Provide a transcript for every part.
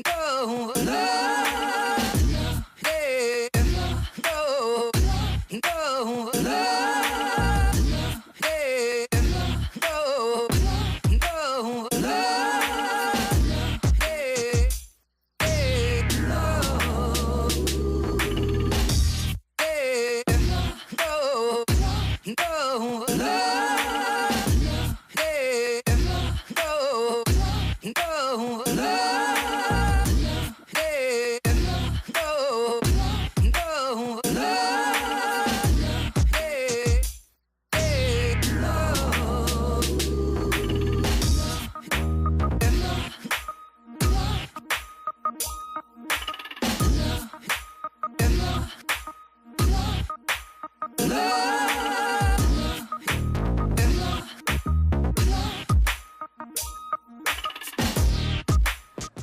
Go, love, yeah. Go, go, love, yeah. Go, go, love, yeah. Hey, love, yeah. Go, go, love, yeah. Go, go, love.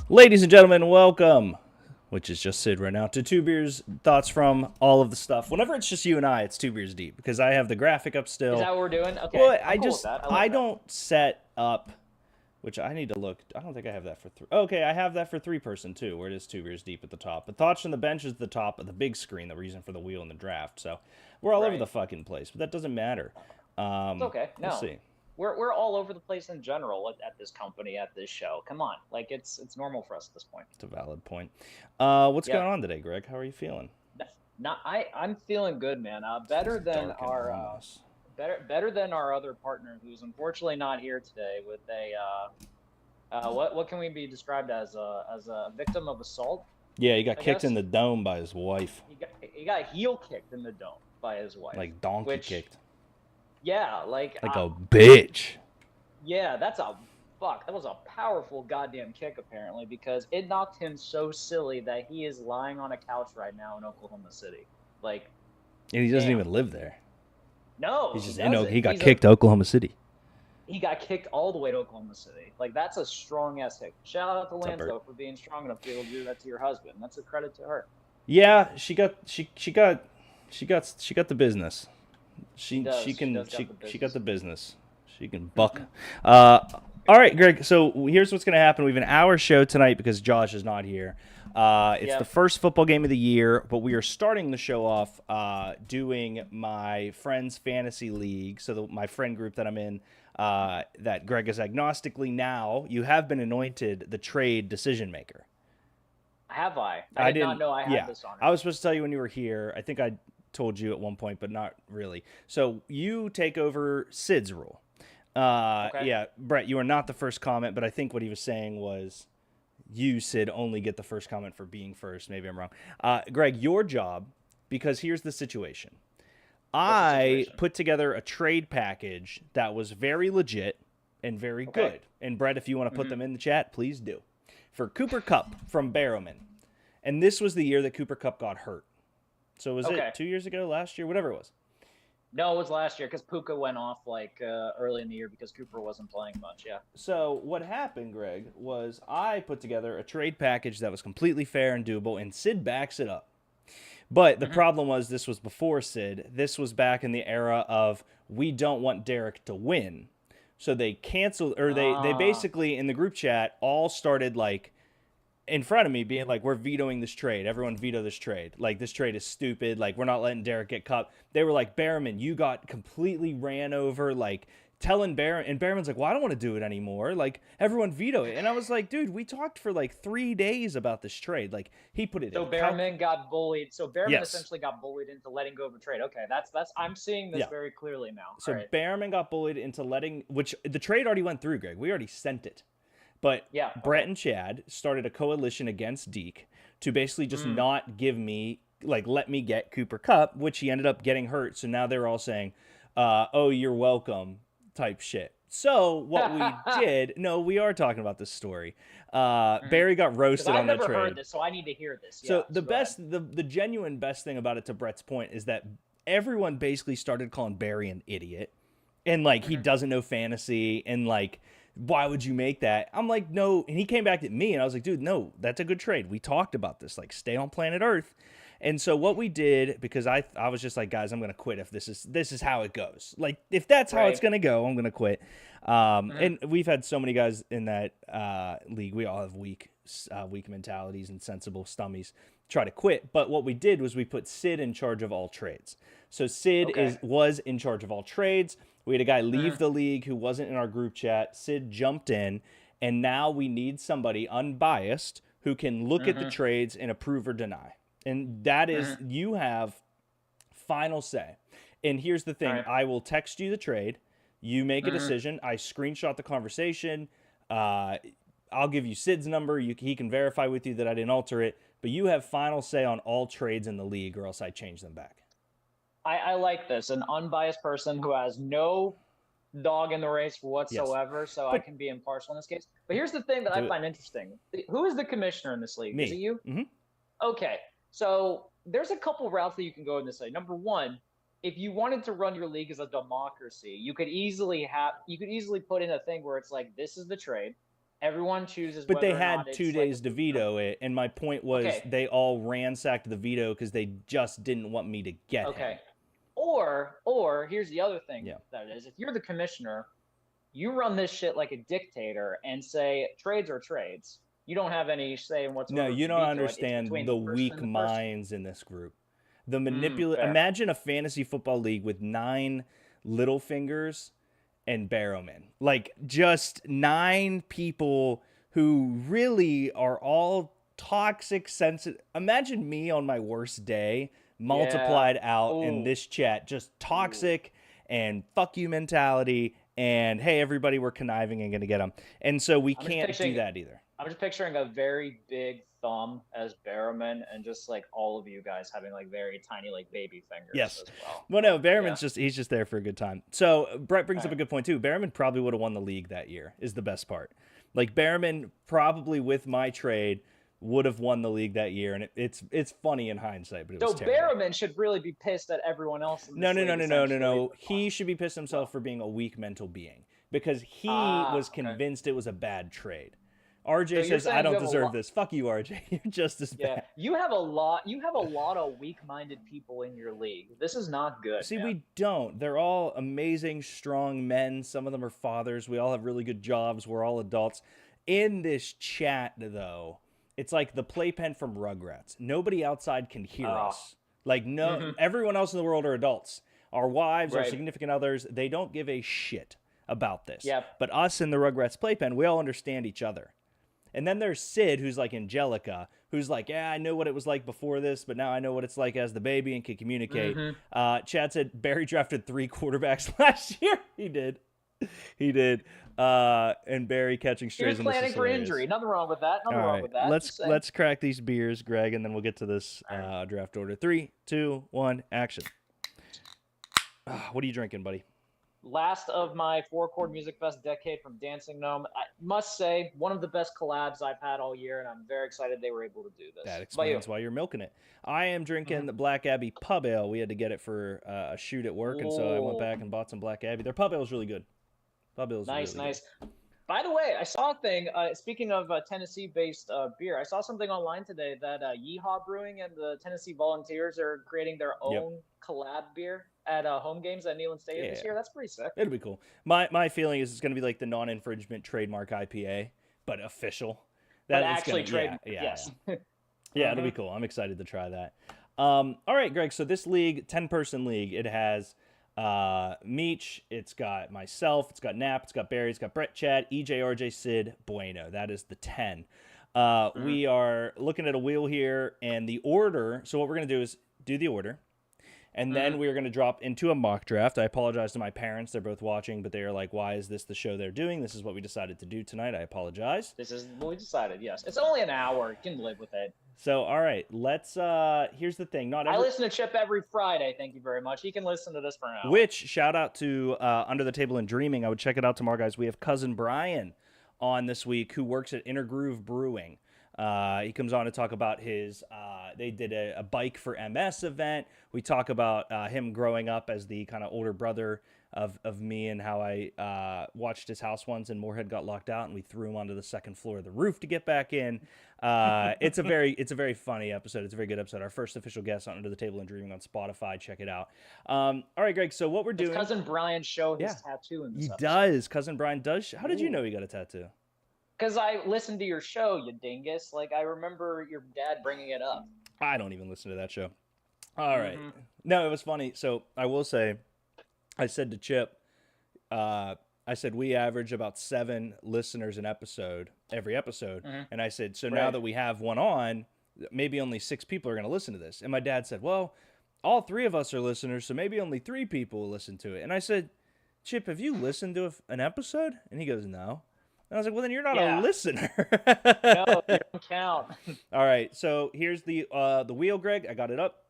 Ladies and gentlemen, welcome, which is just Sid right now, to Two Beers Thoughts from all of the stuff. Whenever it's just you and I, it's Two Beers Deep, because I have the graphic up still. Is that what we're doing? Okay. Well, I don't set up, which I need to look. I don't think I have that for three. Okay, I have that for three-person too, where it is Two Beers Deep at the top. But Thoughts from the Bench is the top of the big screen, the reason for the wheel in the draft. So we're all over the fucking place, but that doesn't matter. It's okay. No. We'll see. We're all over the place in general at this company, at this show. Come on, like it's normal for us at this point. It's a valid point. What's going on today, Greg? How are you feeling? I'm feeling good, man. Better than our other partner, who's unfortunately not here today with a what can we be described as a victim of assault? Yeah, he got kicked in the dome by his wife. He got heel kicked in the dome by his wife. Like donkey kicked. Yeah, like a bitch. Yeah, that was a powerful goddamn kick, apparently, because it knocked him so silly that he is lying on a couch right now in Oklahoma City. Like, and he doesn't even live there. No, he's just he got kicked to Oklahoma City. He got kicked all the way to Oklahoma City. Like, that's a strong ass kick. Shout out to Lanzo for being strong enough to be able to do that to your husband. That's a credit to her. Yeah, she got the business. She got the business. She can buck. All right, Greg. So here's what's going to happen. We have an hour show tonight because Josh is not here. It's the first football game of the year, but we are starting the show off doing my friend's fantasy league. So my friend group that I'm in, that Greg is agnostically now. You have been anointed the trade decision maker. Have I? I did not know I had this on. I was supposed to tell you when you were here. I think I told you at one point, but not really. So you take over Sid's role. Okay. Yeah, Brett, you are not the first comment, but I think what he was saying was you, Sid, only get the first comment for being first. Maybe I'm wrong. Greg, your job, because here's the situation. I put together a trade package that was very legit and very good. And Brett, if you want to put them in the chat, please do. For Cooper Kupp from Barrowman. And this was the year that Cooper Kupp got hurt. So was it 2 years ago, last year, whatever it was? No, it was last year because Puka went off early in the year because Cooper wasn't playing much, yeah. So what happened, Greg, was I put together a trade package that was completely fair and doable, and Sid backs it up. But the problem was this was before Sid. This was back in the era of we don't want Derek to win. So they canceled, or they basically, in the group chat, all started in front of me being like, we're vetoing this trade. Everyone veto this trade. Like, this trade is stupid. Like, we're not letting Derek get cut. They were like, Behrman, you got completely ran over. Like, telling Behrman. And Behrman's like, well, I don't want to do it anymore. Like, everyone veto it. And I was like, dude, we talked for 3 days about this trade. Like, he put it in. So Behrman got bullied. So Behrman essentially got bullied into letting go of a trade. Okay, that's I'm seeing this very clearly now. So Behrman got bullied into which the trade already went through, Greg. We already sent it. But Brett and Chad started a coalition against Deke to basically just not give me, let me get Cooper Kupp, which he ended up getting hurt. So now they're all saying, oh, you're welcome type shit. So what we did, we are talking about this story. Barry got roasted on that trade. I've never heard this, so I need to hear this. So the genuine best thing about it, to Brett's point, is that everyone basically started calling Barry an idiot. And he doesn't know fantasy, and why would you make that? I'm like, no. And he came back at me, and I was like, dude, no, that's a good trade. We talked about this. Stay on planet Earth. And so what we did, because I was just like, guys, I'm going to quit if this is how it goes. If that's how it's going to go, I'm going to quit. And we've had so many guys in that league. We all have weak weak mentalities and sensible stummies try to quit. But what we did was we put Sid in charge of all trades. So Sid Okay. was in charge of all trades. We had a guy leave the league who wasn't in our group chat. Sid jumped in, and now we need somebody unbiased who can look at the trades and approve or deny. And that is, you have final say. And here's the thing, All right. I will text you the trade. You make a decision. I screenshot the conversation. I'll give you Sid's number. He can verify with you that I didn't alter it. But you have final say on all trades in the league, or else I change them back. I like this. An unbiased person who has no dog in the race whatsoever, so I can be impartial in this case. But here's the thing that I find interesting. Who is the commissioner in this league? Me. Is it you? Mm-hmm. Okay. So there's a couple routes that you can go in this league. Number one, if you wanted to run your league as a democracy, you could easily put in a thing where it's like, this is the trade. Everyone chooses. But they whether or had not 2 it's days to veto it, and my point was they all ransacked the veto because they just didn't want me to get him. Or here's the other thing that is, if you're the commissioner, you run this shit like a dictator and say trades are trades. You don't have any say in what's. No, you don't understand the weak minds in this group. The Imagine a fantasy football league with 9 little fingers and Barrowman. Like, just 9 people who really are all toxic, sensitive. Imagine me on my worst day multiplied out in this chat, just toxic and fuck you mentality, and hey, everybody, we're conniving and gonna get them. And so we can't do that either. I'm just picturing a very big thumb as Barrowman, and just like all of you guys having like very tiny like baby fingers. Yes. As well. Well, no, Barrowman's he's just there for a good time. So Brett brings up a good point too. Barrowman probably would have won the league that year, is the best part. Like, Barrowman probably with my trade would have won the league that year, and it's funny in hindsight, but it was terrible. Barrowman should really be pissed at everyone else in this No. He should be pissed himself for being a weak mental being, because he was convinced it was a bad trade. RJ says, I don't deserve this. Fuck you, RJ. You're just as bad. You have a lot of weak-minded people in your league. This is not good. See, we don't. They're all amazing, strong men. Some of them are fathers. We all have really good jobs. We're all adults. In this chat, though, it's like the playpen from Rugrats. Nobody outside can hear us. Like, everyone else in the world are adults. Our wives, our significant others, they don't give a shit about this. But us in the Rugrats playpen, we all understand each other. And then there's Sid, who's like Angelica, who's like, yeah, I know what it was like before this, but now I know what it's like as the baby and can communicate. Chad said Barry drafted 3 quarterbacks last year. He did. And Barry catching strays. He was planning for injury. Nothing wrong with that. Nothing wrong with that. Let's crack these beers, Greg, and then we'll get to this draft order. 3, 2, 1, action. What are you drinking, buddy? Last of my 4-chord Music Fest decade from Dancing Gnome. I must say, one of the best collabs I've had all year, and I'm very excited they were able to do this. That explains why you're milking it. I am drinking the Black Abbey Pub Ale. We had to get it for a shoot at work, and so I went back and bought some Black Abbey. Their Pub Ale is really good. Pub Ale is nice. Good. By the way, I saw a thing, speaking of Tennessee-based beer, I saw something online today that Yeehaw Brewing and the Tennessee Volunteers are creating their own collab beer at home games at Neyland Stadium this year. That's pretty sick. It'll be cool. My feeling is it's going to be like the non-infringement trademark IPA, but official. But actually trade. Yes. Yeah, it'll be cool. I'm excited to try that. All right, Greg. So this league, 10-person league, it has Meech, it's got myself, it's got Nap, it's got Barry, it's got Brett, Chad, EJ, RJ, Sid, Bueno. That is the 10. We are looking at a wheel here, and the order. So what we're going to do is do the order. And then we're going to drop into a mock draft. I apologize to my parents. They're both watching, but they are like, why is this the show they're doing? This is what we decided to do tonight. I apologize. This is what we decided, yes. It's only an hour. You can live with it. So, all right, let's, here's the thing. I listen to Chip every Friday. Thank you very much. He can listen to this for an hour. Which, shout out to Under the Table and Dreaming. I would check it out tomorrow, guys. We have Cousin Brian on this week who works at Inner Groove Brewing. He comes on to talk about his, they did a Bike for MS event. We talk about him growing up as the kind of older brother of me, and how I watched his house once and Moorhead got locked out and we threw him onto the second floor of the roof to get back in. It's a very funny episode. It's a very good episode. Our first official guest on Under the Table and Dreaming on Spotify. Check it out. All right, Greg. So what we're doing? Cousin Brian show his tattoo in this episode. Does. Cousin Brian does. How did you know he got a tattoo? Because I listened to your show, you dingus. Like, I remember your dad bringing it up. I don't even listen to that show. All right. Mm-hmm. No, it was funny. So I will say, I said to Chip, I said we average about 7 listeners an episode, every episode. Mm-hmm. And I said, so now Right. that we have one on, maybe only 6 people are going to listen to this. And my dad said, well, all 3 of us are listeners, so maybe only 3 people will listen to it. And I said, Chip, have you listened to an episode? And he goes, no. And I was like, well, then you're not a Yeah. listener. No, you don't count. All right, so here's the wheel, Greg. I got it up.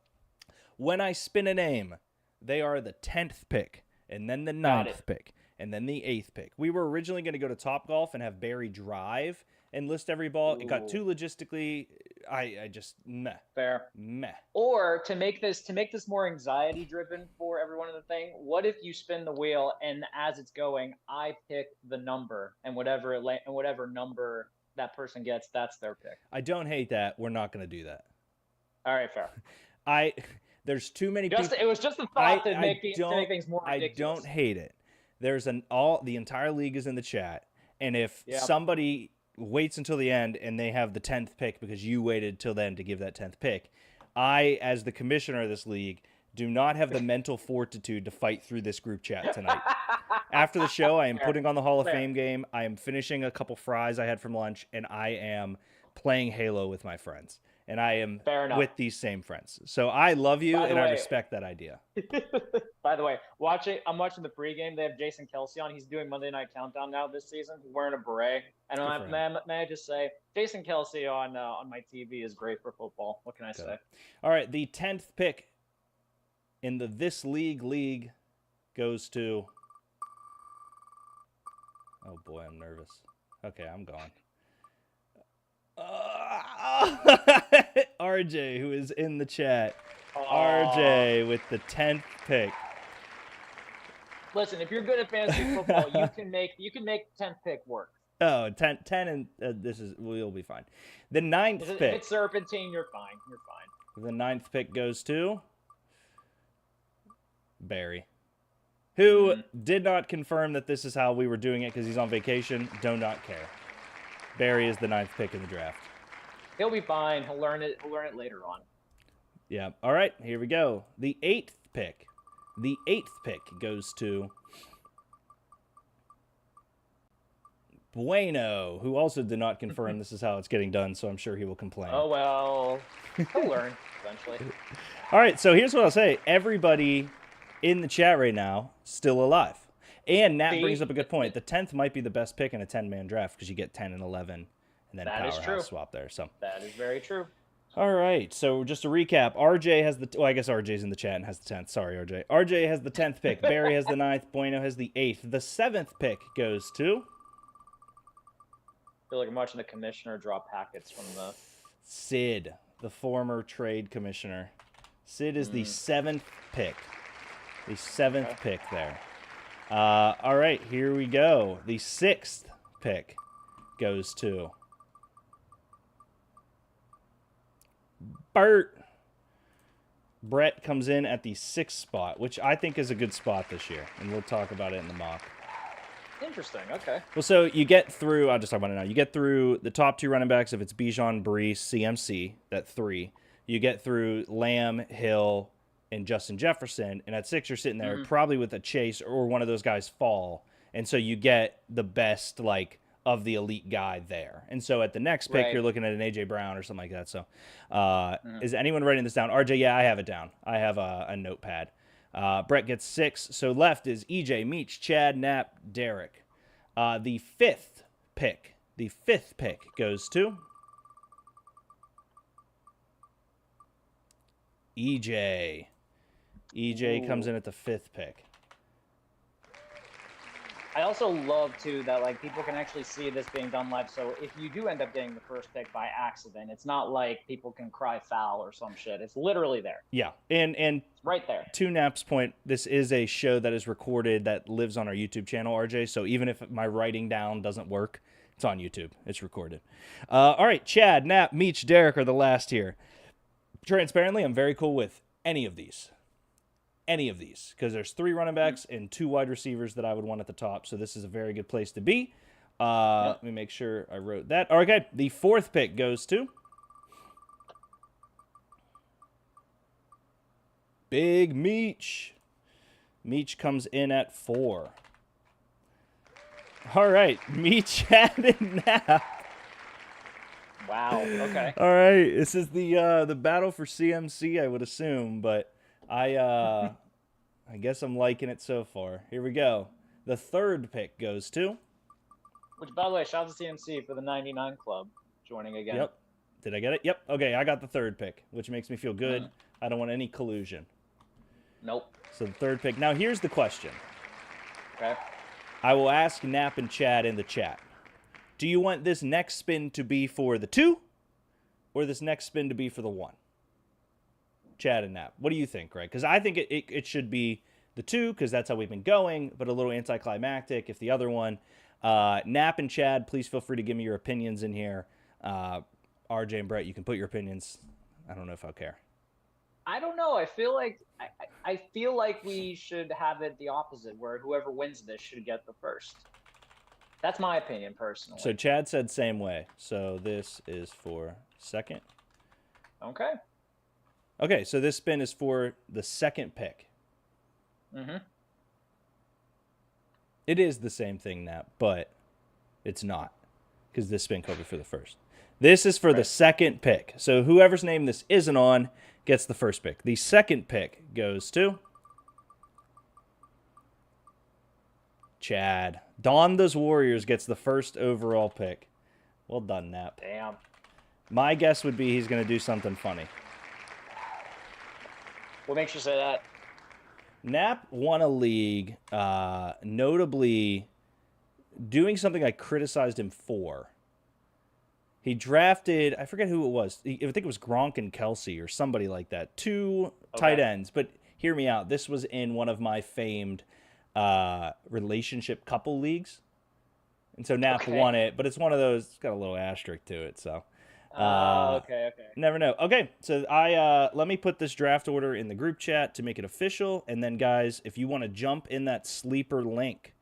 When I spin a name, they are the 10th pick, and then the Got 9th it. pick, and then the 8th pick. We were originally going to go to Top Golf and have Barry drive and list every ball. It got Ooh. too logistically. I just meh. Fair. Meh. Or to make this more anxiety driven for everyone in the thing, what if you spin the wheel and as it's going, I pick the number and whatever number that person gets, that's their pick. I don't hate that. We're not going to do that. All right, fair. There's too many It people. was just a thought to make things more I ridiculous. don't hate it. There's the entire league is in the chat, and if Yep. somebody waits until the end and they have the 10th pick because you waited till then to give that 10th pick, I, as the commissioner of this league, do not have the mental fortitude to fight through this group chat tonight. After the show, I am putting on the Hall of Fair. Fame game. I am finishing a couple fries I had from lunch, and I am playing Halo with my friends. And I am Fair enough. with these same friends. So I love you, By the and I way- respect that idea. By the way, I'm watching the pregame. They have Jason Kelsey on. He's doing Monday Night Countdown now this season. He's wearing a beret. And Good for him. may I just say, Jason Kelsey on my TV is great for football. What can I say? All right, the 10th pick in the This League goes to... Oh, boy, I'm nervous. Okay, I'm gone. RJ, who is in the chat. RJ with the 10th pick. Listen, if you're good at fantasy football, you can make 10th pick work. Oh, 10 and we'll be fine. The 9th If pick. it's serpentine, you're fine. You're fine. The 9th pick goes to Barry, who did not confirm that this is how we were doing it because he's on vacation. Do not care. Barry is the 9th pick in the draft. He'll be fine. He'll learn it later on. Yeah. All right, here we go. The 8th pick. The 8th pick goes to Bueno, who also did not confirm this is how it's getting done, so I'm sure he will complain. Oh well, he'll learn eventually. All right, so here's what I'll say. Everybody in the chat right now still alive. And Nat See? brings up a good point. The 10th might be the best pick in a 10-man draft because you get 10 and 11 and then That is true. powerhouse swap there. So, That is very true. all right, so just to recap, RJ has I guess RJ's in the chat and has the 10th. Sorry, RJ. RJ has the 10th pick. Barry has the 9th. Bueno has the 8th. The 7th pick goes to I feel like I'm watching the commissioner draw packets from the. Sid, the former trade commissioner. Sid is the 7th pick. The 7th pick there. All right, here we go. The 6th pick goes to Bert. Brett comes in at the 6th spot, which I think is a good spot this year, and we'll talk about it in the mock. Interesting. Okay. Well, so you get through, I'll just talk about it now. You get through the top 2 running backs if it's Bijan, Brees, CMC, that 3. You get through Lamb, Hill, and Justin Jefferson, and at 6 you're sitting there probably with a Chase or one of those guys fall, and so you get the best of the elite guy there. And so at the next pick Right. you're looking at an AJ Brown or something like that. So is anyone writing this down? RJ, yeah, I have it down. I have a notepad. Brett gets 6. So left is EJ, Meach, Chad, Knapp, Derek. The 5th pick goes to EJ. EJ comes in at the 5th pick. I also love too that people can actually see this being done live. So if you do end up getting the first pick by accident, it's not like people can cry foul or some shit. It's literally there. Yeah, and It's right there. to Knapp's point, this is a show that is recorded that lives on our YouTube channel, RJ. So even if my writing down doesn't work, it's on YouTube. It's recorded. All right, Chad, Knapp, Meach, Derek are the last here. Transparently, I'm very cool with any of these. Because there's 3 running backs and 2 wide receivers that I would want at the top. So this is a very good place to be. Let me make sure I wrote that. Okay, the 4th pick goes to Big Meech. Meech comes in at 4. All right, Meech had it now. Wow. Okay. All right, this is the battle for CMC, I would assume, but I guess I'm liking it so far. Here we go. The 3rd pick goes to. Which, by the way, shout out to CMC for the 99 Club joining again. Yep. Did I get it? Yep. Okay, I got the 3rd pick, which makes me feel good. Mm. I don't want any collusion. Nope. So the 3rd pick. Now here's the question. Okay. I will ask Nap and Chad in the chat. Do you want this next spin to be for the 2 or this next spin to be for the 1? Chad and Nap. What do you think, Greg? Because I think it should be the 2 because that's how we've been going, but a little anticlimactic if the other one. Nap and Chad, please feel free to give me your opinions in here. RJ and Brett, you can put your opinions. I don't know if I'll care. I don't know. I feel like we should have it the opposite, where whoever wins this should get the first. That's my opinion, personally. So Chad said same way. So this is for 2nd. Okay. Okay, so this spin is for the 2nd pick. Mm-hmm. It is the same thing, Nap, but it's not because this spin covered for the 1st. This is for the 2nd pick. So whoever's name this isn't on gets the 1st pick. The 2nd pick goes to Chad. Donda's Warriors gets the 1st overall pick. Well done, Nap. Damn. My guess would be he's going to do something funny. What makes you say that? Nap won a league, notably doing something I criticized him for. He drafted, I forget who it was. I think it was Gronk and Kelsey or somebody like that. 2 tight ends. But hear me out. This was in one of my famed relationship couple leagues. And so Nap won it, but it's one of those, it's got a little asterisk to it. So, okay. never know. Okay, so let me put this draft order in the group chat to make it official. And then, guys, if you want to jump in that sleeper link,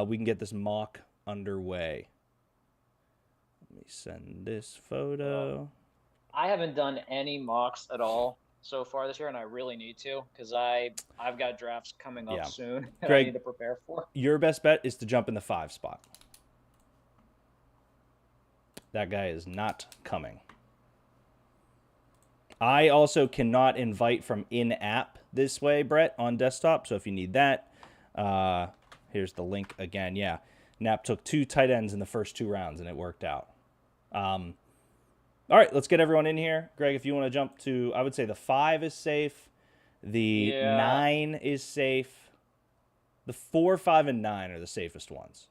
we can get this mock underway. Let me send this photo. I haven't done any mocks at all so far this year, and I really need to because I've got drafts coming up soon that Greg, I need to prepare for. Your best bet is to jump in the 5 spot. That guy is not coming. I also cannot invite from in-app this way, Brett, on desktop. So if you need that, here's the link again. Yeah, Nap took 2 tight ends in the first 2 rounds, and it worked out. All right, let's get everyone in here. Greg, if you want to jump to, I would say the 5 is safe. The 9 is safe. The 4, 5, and 9 are the safest ones.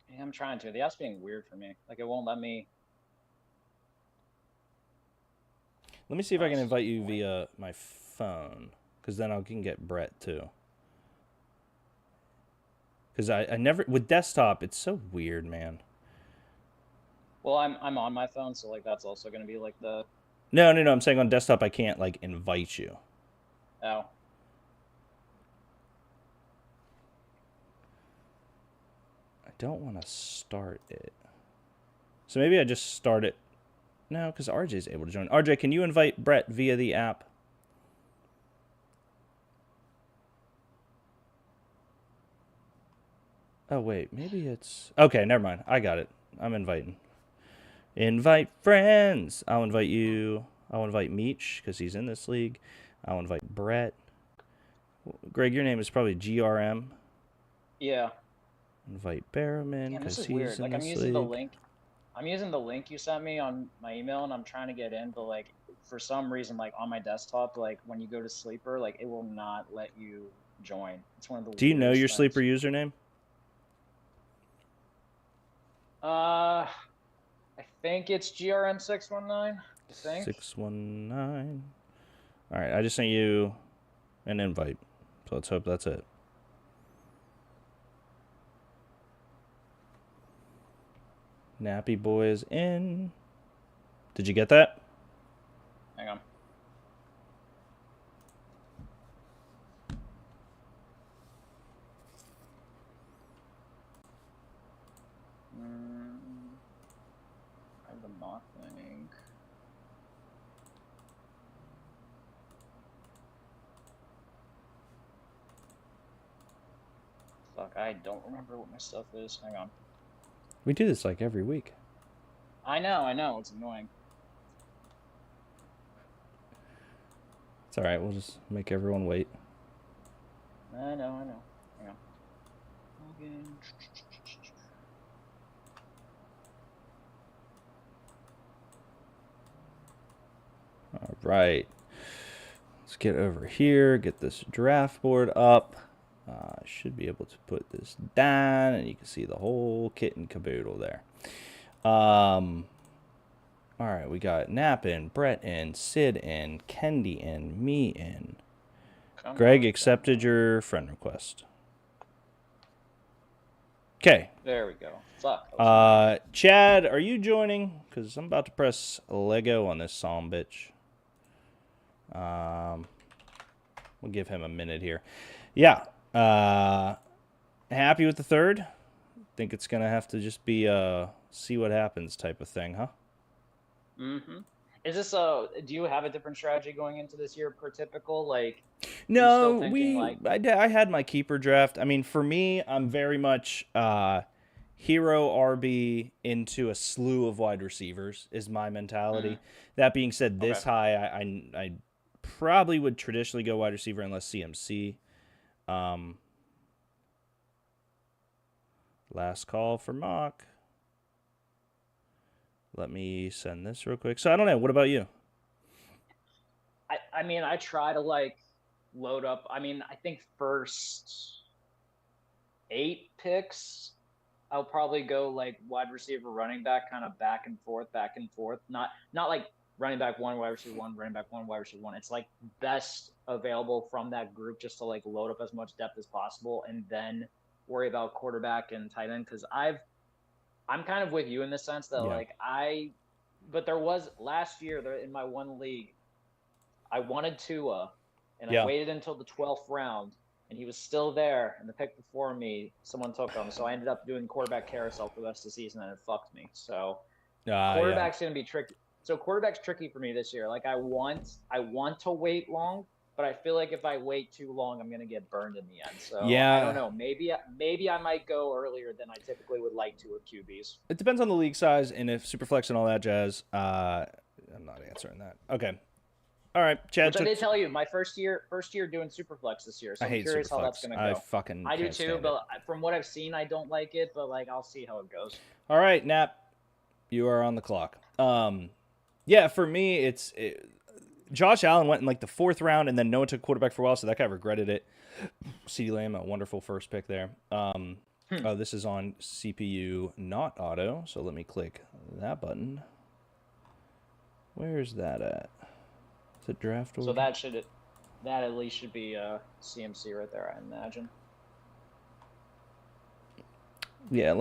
Yeah, I'm trying to. The app's being weird for me. Like, it won't let me. Let me see if I can invite you via my phone, because then I can get Brett too. Because I never, with desktop, it's so weird, man. Well, I'm on my phone, so like that's also going to be like the. No. I'm saying on desktop I can't like invite you. Oh. I don't want to start it. So maybe I just start it. No, because RJ's able to join. RJ, can you invite Brett via the app? Oh, wait. Maybe it's... Okay, never mind. I got it. I'm inviting. Invite friends. I'll invite you. I'll invite Meech, because he's in this league. I'll invite Brett. Greg, your name is probably GRM. Yeah. Invite Barrowman, because he's weird. in Like, this I'm using league. the link. I'm using the link you sent me on my email, and I'm trying to get in, but like for some reason, like on my desktop, like when you go to Sleeper, like it will not let you join. It's one of the. Do you know your weirdest Sleeper things. username? I think it's GRM619. I think. 619. All right, I just sent you an invite, so let's hope that's it. Nappy boy is in. Did you get that? Hang on. Fuck, I don't remember what my stuff is. Hang on. We do this like every week. I know. It's annoying. It's all right. We'll just make everyone wait. I know. Hang on. Login. All right. Let's get over here, get this draft board up. I should be able to put this down, and you can see the whole kit and caboodle there. All right, we got Nap in, Brett in, Sid in, Kendi in, me in. Greg accepted your friend request. Okay. There we go. Fuck. Chad, are you joining? Because I'm about to press Lego on this psalm bitch. We'll give him a minute here. Yeah. Happy with the third? Think it's going to have to just be see what happens type of thing, huh? Mm-hmm. Is this do you have a different strategy going into this year per typical? Like, No, thinking, I had my keeper draft. I mean, for me, I'm very much hero RB into a slew of wide receivers is my mentality. That being said, this high, I probably would traditionally go wide receiver unless CMC. Last call for mock. Let me send this real quick. So I don't know. What about you? I mean, I try to like load up. I mean, I think first 8 picks, I'll probably go like wide receiver, running back, kind of back and forth. Not like running back one, wide receiver one, running back one, wide receiver one. It's like best available from that group just to like load up as much depth as possible, and then worry about quarterback and tight end. Because I'm kind of with you in the sense that but there was last year there in my one league, I wanted Tua, and I waited until the 12th round, and he was still there. And the pick before me, someone took him, so I ended up doing quarterback carousel for the rest of the season, and it fucked me. So quarterback's gonna be tricky. So quarterback's tricky for me this year. Like I want to wait long, but I feel like if I wait too long, I'm gonna get burned in the end. So I don't know. Maybe I might go earlier than I typically would like to with QBs. It depends on the league size and if Superflex and all that jazz. I'm not answering that. Okay. All right, Chad. Which I did tell you, my first year doing Superflex this year. So I'm curious how that's gonna go. I do too, but from what I've seen, I don't like it. But like, I'll see how it goes. All right, Nap, you are on the clock. Yeah, for me, Josh Allen went in like the 4th round, and then no one took quarterback for a while, so that guy regretted it. CeeDee Lamb, a wonderful first pick there. This is on CPU, not auto, so let me click that button. Where's that at? Is it draft order? So that at least should be CMC right there, I imagine. Yeah,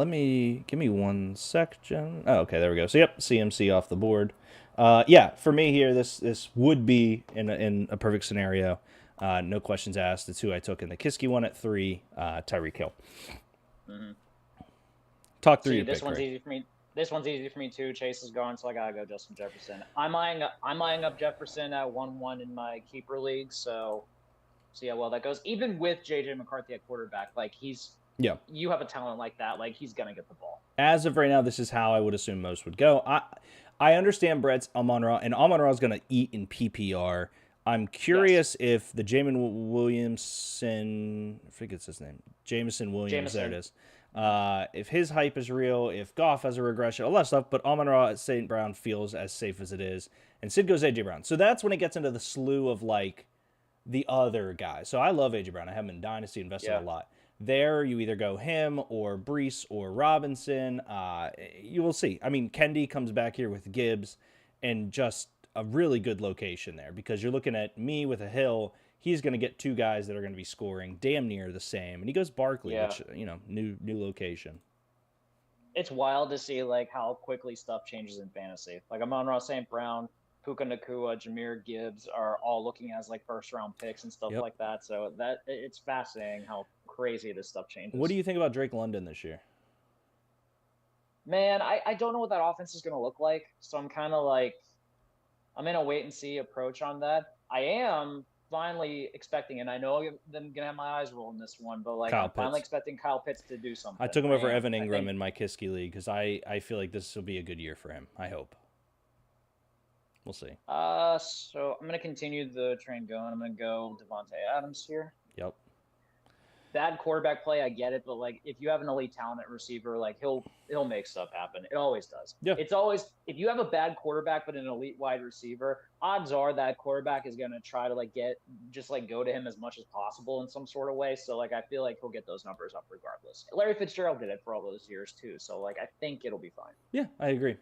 give me one sec, Jen. Oh, okay, there we go. So yep, CMC off the board. Yeah, for me here, this would be in a perfect scenario. No questions asked. It's who I took in the Kiski one at 3, Tyreek Hill. Mm-hmm. Talk through your this pick, one's Greg. easy for me. This one's easy for me too. Chase is gone, so I gotta go Justin Jefferson. I'm eyeing up Jefferson at 1-1 in my keeper league, so see how well that goes. Even with JJ McCarthy at quarterback, like you have a talent like that, like he's gonna get the ball. As of right now, this is how I would assume most would go. I understand Brett's Amon-Ra, and Amon-Ra is gonna eat in PPR. I'm curious if the Jameson Williamson, I think it's his name, Jameson Williams, there it is. If his hype is real, if Goff has a regression, all that stuff, but Amon-Ra at St. Brown feels as safe as it is, and Sid goes A.J. Brown. So that's when it gets into the slew of, like, the other guys. So I love A.J. Brown. I have him in Dynasty, invested a lot. There, you either go him or Brees or Robinson. You will see. I mean, Kendi comes back here with Gibbs, and just a really good location there, because you're looking at me with a Hill. He's going to get 2 guys that are going to be scoring damn near the same. And he goes Barkley, which, new location. It's wild to see, like, how quickly stuff changes in fantasy. Like, Amon-Ra St. Brown, Puka Nacua, Jahmyr Gibbs are all looking as, like, first-round picks and stuff like that. So it's fascinating how crazy this stuff changes. What do you think about Drake London this year? Man, I don't know what that offense is going to look like. So I'm kind of like, I'm in a wait-and-see approach on that. I am finally expecting, and I know I'm gonna have my eyes rolling this one, but like Kyle I'm finally Pitts. expecting Kyle Pitts to do something. I took him over am. Evan I Ingram think in my Kiski league because I feel like this will be a good year for him. I hope. We'll see. so I'm gonna continue the train going. I'm gonna go Devontae Adams here. Yep. Bad quarterback play, I get it, but like if you have an elite talent at receiver, like he'll make stuff happen. It always does. Yeah. It's always if you have a bad quarterback but an elite wide receiver, odds are that quarterback is gonna try to go to him as much as possible in some sort of way. So like I feel like he'll get those numbers up regardless. Larry Fitzgerald did it for all those years too. So like I think it'll be fine. Yeah, I agree.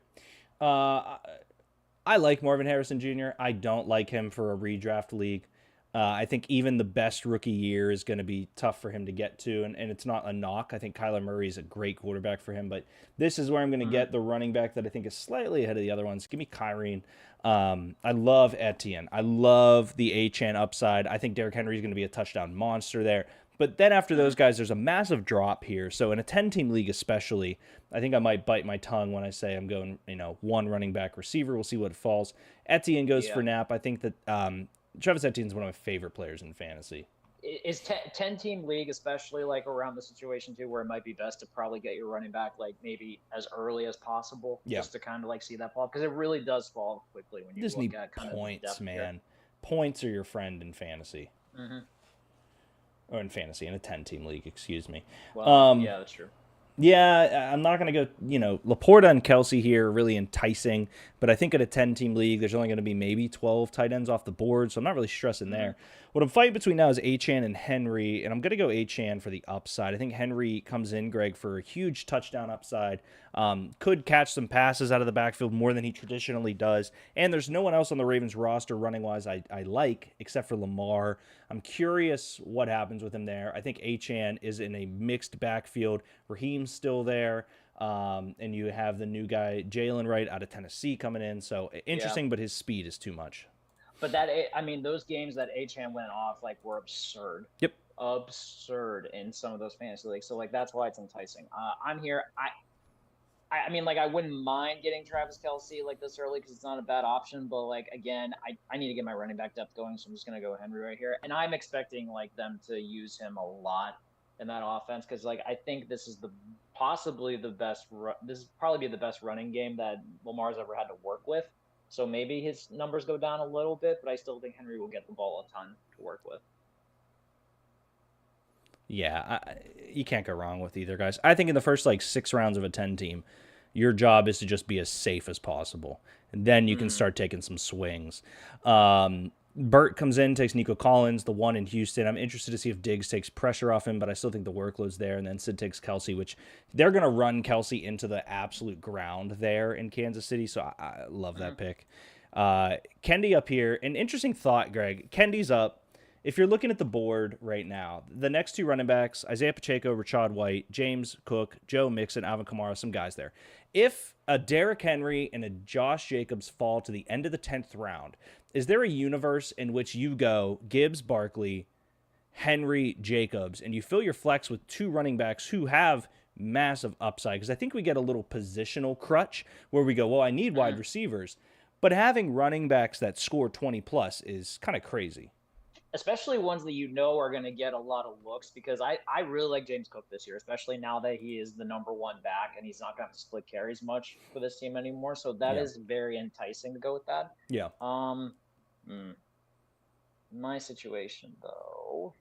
I like Marvin Harrison Jr. I don't like him for a redraft league. I think even the best rookie year is going to be tough for him to get to, and it's not a knock. I think Kyler Murray is a great quarterback for him, but this is where I'm going to get the running back that I think is slightly ahead of the other ones. Give me Kyrene. I love Etienne. I love the Achane upside. I think Derrick Henry is going to be a touchdown monster there. But then after those guys, there's a massive drop here. So in a 10-team league especially, I think I might bite my tongue when I say I'm going, one running back receiver. We'll see what falls. Etienne goes for Nap. I think that Travis Etienne is one of my favorite players in fantasy. Is 10-team league, especially like around the situation too, where it might be best to probably get your running back like maybe as early as possible, just to kind of like see that fall, because it really does fall quickly when you just look need at kind points, of depth man. here. Points are your friend in fantasy. Or in fantasy, in a 10-team league, excuse me. Well, yeah, that's true. Yeah, I'm not going to go, Laporta and Kelsey here are really enticing, but I think at a 10-team league, there's only going to be maybe 12 tight ends off the board, so I'm not really stressing there. What I'm fighting between now is Achane and Henry, and I'm going to go Achane for the upside. I think Henry comes in, Greg, for a huge touchdown upside. Could catch some passes out of the backfield more than he traditionally does, and there's no one else on the Ravens roster running-wise I like except for Lamar. I'm curious what happens with him there. I think Achane is in a mixed backfield. Raheem's still there, and you have the new guy, Jalen Wright, out of Tennessee coming in, so interesting, but his speed is too much. But those games that Achane went off were absurd. Yep. Absurd in some of those fantasy leagues. So that's why it's enticing. I'm here. I wouldn't mind getting Travis Kelsey this early because it's not a bad option. But again, I need to get my running back depth going, so I'm just gonna go Henry right here. And I'm expecting them to use him a lot in that offense because I think this is possibly the best. This is probably the best running game that Lamar's ever had to work with. So maybe his numbers go down a little bit, but I still think Henry will get the ball a ton to work with. Yeah, you can't go wrong with either, guys. I think in the first 6 rounds of a 10-team, your job is to just be as safe as possible. And then you can start taking some swings. Burt comes in, takes Nico Collins, the one in Houston. I'm interested to see if Diggs takes pressure off him, but I still think the workload's there. And then Sid takes Kelsey, which they're going to run Kelsey into the absolute ground there in Kansas City. So I love that pick. Kendi up here. An interesting thought, Greg. Kendi's up. If you're looking at the board right now, the next 2 running backs, Isaiah Pacheco, Rashad White, James Cook, Joe Mixon, Alvin Kamara, some guys there. If a Derrick Henry and a Josh Jacobs fall to the end of the 10th round, is there a universe in which you go Gibbs, Barkley, Henry, Jacobs, and you fill your flex with 2 running backs who have massive upside? Because I think we get a little positional crutch where we go, well, I need wide receivers. But having running backs that score 20+ is kind of crazy. Especially ones that are going to get a lot of looks, because I really like James Cook this year, especially now that he is the number 1 back and he's not going to have to split carries much for this team anymore. So that is very enticing to go with that. Yeah. My situation, though,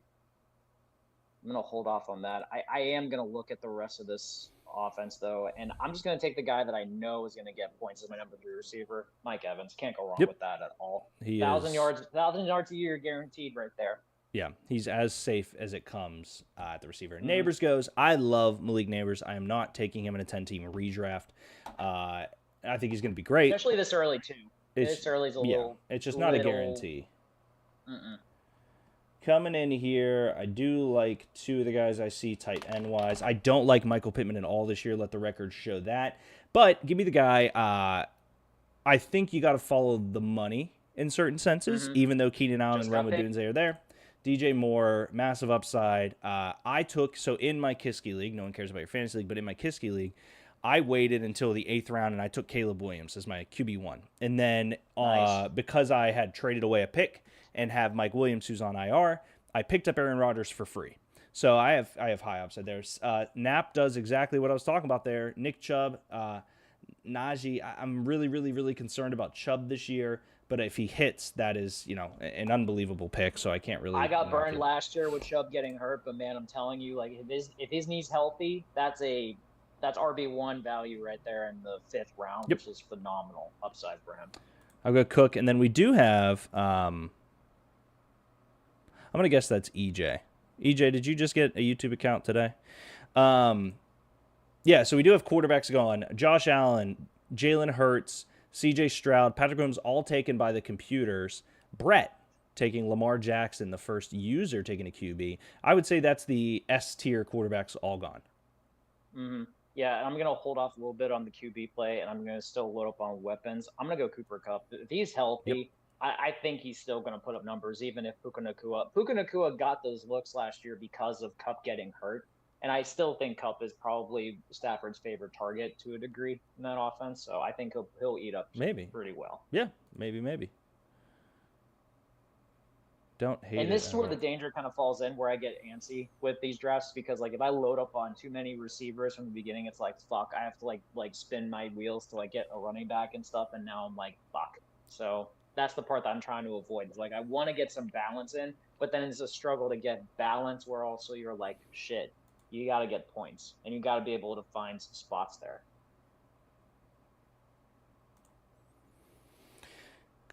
I'm going to hold off on that. I am going to look at the rest of this offense, though, and I'm just going to take the guy that I know is going to get points as my number 3 receiver, Mike Evans. Can't go wrong with that at all. 1,000 yards a year guaranteed right there. Yeah, he's as safe as it comes at the receiver. Neighbors goes. I love Malik Neighbors. I am not taking him in a 10-team redraft. I think he's going to be great. Especially this early, too. This early is a little... It's just not a guarantee. Coming in here, I do like 2 of the guys I see tight end-wise. I don't like Michael Pittman at all this year. Let the record show that. But give me the guy. I think you got to follow the money in certain senses, even though Keenan Allen and Rome Odunze are there. DJ Moore, massive upside. In my Kiski league, no one cares about your fantasy league, but in my Kiski league, I waited until the 8th round and I took Caleb Williams as my QB1. And then Nice. because I had traded away a pick and have Mike Williams who's on IR, I picked up Aaron Rodgers for free. So I have high upside there. Knapp does exactly what I was talking about there. Nick Chubb, Najee. I'm really, really, really concerned about Chubb this year. But if he hits, that is, an unbelievable pick. So I can't really. I got knock burned it. last year with Chubb getting hurt, but man, I'm telling you, like if his knee's healthy, that's RB1 value right there in the 5th round, Yep. which is phenomenal upside for him. I'll go Cook, and then we do have. I'm gonna guess that's EJ. EJ, did you just get a YouTube account today? Yeah, so we do have quarterbacks going. Josh Allen, Jalen Hurts, CJ Stroud, Patrick Mahomes, all taken by the computers. Brett taking Lamar Jackson, the first user taking a QB. I would say that's the S tier quarterbacks all gone. Mm-hmm. Yeah, and I'm gonna hold off a little bit on the QB play, and I'm gonna still load up on weapons. I'm gonna go Cooper Kupp. If he's healthy, Yep. I think he's still gonna put up numbers, even if Puka Nacua got those looks last year because of Kupp getting hurt. And I still think Kupp is probably Stafford's favorite target to a degree in that offense. So I think he'll eat up Maybe. pretty well. Yeah, maybe. Don't hate it. And this is where the danger kind of falls in, where I get antsy with these drafts, because like if I load up on too many receivers from the beginning, it's like fuck, I have to like spin my wheels to like get a running back and stuff, and now I'm like fuck. So that's the part that I'm trying to avoid. It's like I want to get some balance in, but then it's a struggle to get balance where also you're like shit. You got to get points, and you got to be able to find some spots there.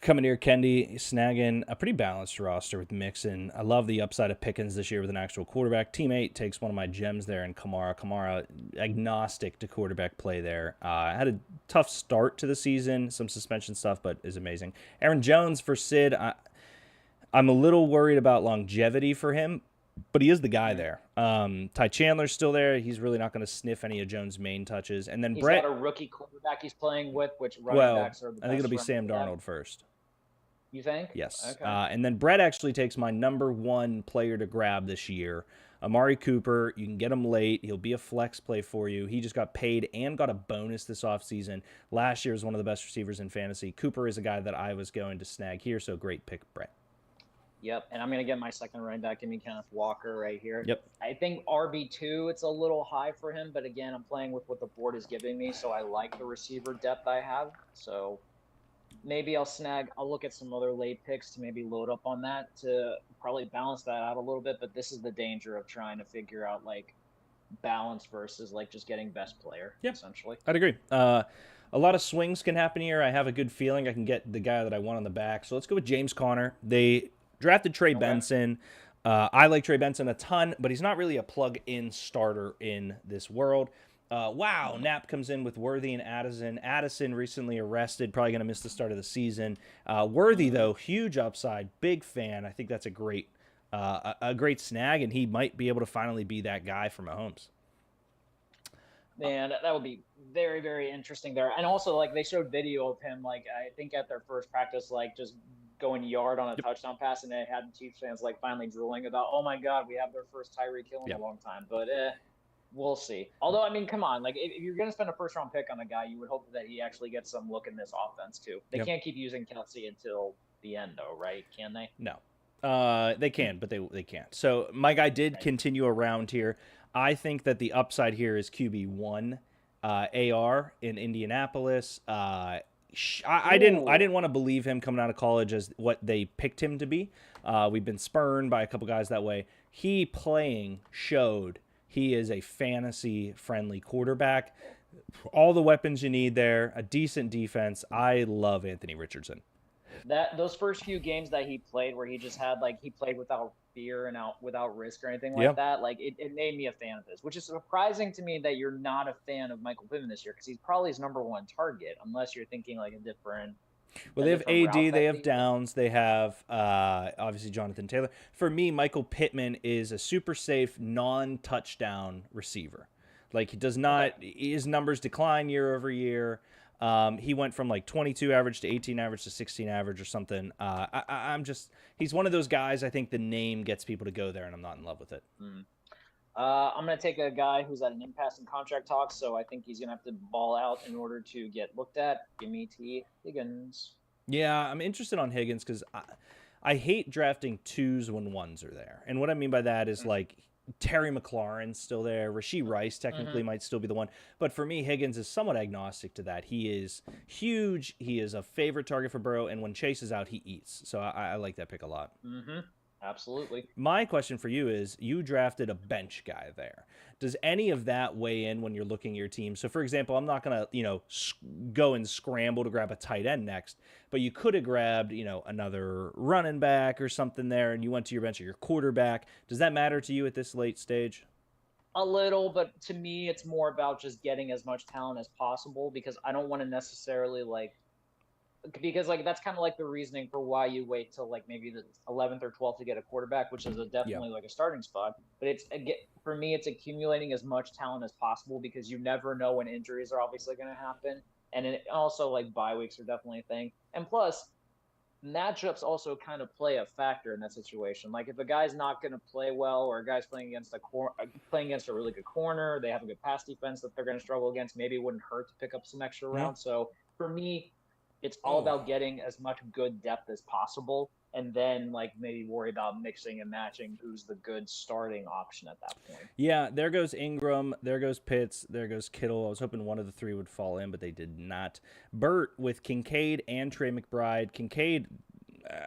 Coming here, Kendi snagging a pretty balanced roster with Mixon. I love the upside of Pickens this year with an actual quarterback. Teammate takes one of my gems there in Kamara. Kamara, agnostic to quarterback play there. Had a tough start to the season, some suspension stuff, but is amazing. Aaron Jones for Sid. I'm a little worried about longevity for him, but he is the guy there. Ty Chandler's still there. He's really not going to sniff any of Jones' main touches. And then He's Brett. got a rookie quarterback he's playing with, which running backs are the best. I think it'll be Sam Darnold first. You think? Yes. Okay. And then Brett actually takes my number 1 player to grab this year, Amari Cooper. You can get him late. He'll be a flex play for you. He just got paid and got a bonus this offseason. Last year was one of the best receivers in fantasy. Cooper is a guy that I was going to snag here, so great pick, Brett. Yep, and I'm going to get my second running back. Give me Kenneth Walker right here. Yep. I think RB2, it's a little high for him, but again, I'm playing with what the board is giving me, so I like the receiver depth I have. So maybe I'll look at some other late picks to maybe load up on that to probably balance that out a little bit, but this is the danger of trying to figure out, like, balance versus, like, just getting best player, essentially. I'd agree. A lot of swings can happen here. I have a good feeling I can get the guy that I want on the back. So let's go with James Conner. They drafted Trey Benson. I like Trey Benson a ton, but he's not really a plug-in starter in this world. Wow, Knapp comes in with Worthy and Addison. Addison recently arrested, probably going to miss the start of the season. Worthy, though, huge upside, big fan. I think that's a great snag, and he might be able to finally be that guy for Mahomes. Man, that would be very, very interesting there. And also, like, they showed video of him, like, I think at their first practice, like, just going yard on a touchdown pass, and they had Chiefs fans, like, finally drooling about, oh, my God, we have their first Tyreek Hill in a long time. But we'll see. Although, I mean, come on. Like, if you're going to spend a first-round pick on a guy, you would hope that he actually gets some look in this offense, too. They can't keep using Kelsey until the end, though, right? Can they? No. They can, but they can't. So my guy did continue around here. I think that the upside here is QB1, AR in Indianapolis. I didn't want to believe him coming out of college as what they picked him to be. We've been spurned by a couple guys that way. He playing showed he is a fantasy-friendly quarterback. All the weapons you need there, a decent defense. I love Anthony Richardson. Those first few games that he played, where he just had, like, he played without fear and without risk or anything like that, like, it made me a fan of his, which is surprising to me that you're not a fan of Michael Pittman this year, because he's probably his number 1 target, unless you're thinking like a different. Well, they have AD, they have Downs, they have obviously Jonathan Taylor. For me, Michael Pittman is a super safe, non-touchdown receiver. Like, he does not, his numbers decline year over year. He went from like 22 average to 18 average to 16 average or something. I'm just, he's one of those guys, I think the name gets people to go there, and I'm not in love with it. I'm going to take a guy who's at an impasse in contract talks, so I think he's going to have to ball out in order to get looked at. Give me T. Higgins. Yeah, I'm interested on Higgins because I hate drafting twos when ones are there. And what I mean by that is like Terry McLaurin's still there. Rasheed Rice technically might still be the one. But for me, Higgins is somewhat agnostic to that. He is huge. He is a favorite target for Burrow. And when Chase is out, he eats. So I like that pick a lot. Absolutely. My question for you is, you drafted a bench guy there. Does any of that weigh in when you're looking at your team? So, for example, I'm not going to, go and scramble to grab a tight end next, but you could have grabbed, another running back or something there, and you went to your bench or your quarterback. Does that matter to you at this late stage? A little, but to me, it's more about just getting as much talent as possible because I don't want to necessarily because that's kind of like the reasoning for why you wait till like maybe the 11th or 12th to get a quarterback, which is definitely like a starting spot. But for me, it's accumulating as much talent as possible because you never know when injuries are obviously going to happen, and also like bye weeks are definitely a thing. And plus, matchups also kind of play a factor in that situation. Like if a guy's not going to play well, or a guy's playing against a really good corner, they have a good pass defense that they're going to struggle against. Maybe it wouldn't hurt to pick up some extra rounds. So for me, it's all about getting as much good depth as possible, and then like maybe worry about mixing and matching who's the good starting option at that point. Yeah, there goes Ingram, there goes Pitts, there goes Kittle. I was hoping one of the three would fall in, but they did not. Burt with Kincaid and Trey McBride. Kincaid,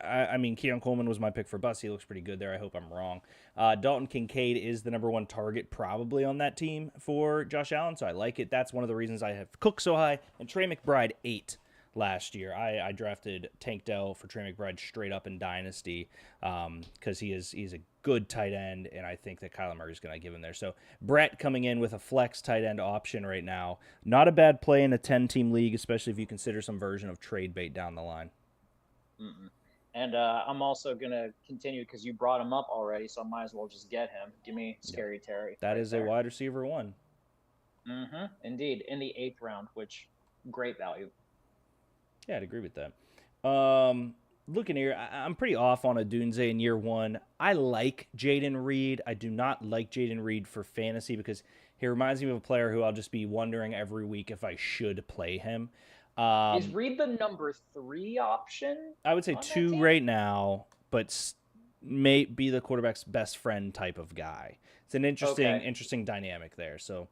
I mean, Keon Coleman was my pick for Bus. He looks pretty good there. I hope I'm wrong. Dalton Kincaid is the number one target probably on that team for Josh Allen, so I like it. That's one of the reasons I have Cook so high, and Trey McBride 8. Last year, I drafted Tank Dell for Trey McBride straight up in Dynasty because he's a good tight end, and I think that Kyler Murray's going to give him there. So Brett coming in with a flex tight end option right now. Not a bad play in a 10-team league, especially if you consider some version of trade bait down the line. And I'm also going to continue because you brought him up already, so I might as well just get him. Give me Scary Terry. That is a wide receiver 1. Indeed, in the 8th round, which great value. Yeah, I'd agree with that. Looking here, I'm pretty off on Odunze in year 1. I like Jaden Reed. I do not like Jaden Reed for fantasy because he reminds me of a player who I'll just be wondering every week if I should play him. Is Reed the number 3 option? I would say 2 right now, but may be the quarterback's best friend type of guy. It's an interesting dynamic there. So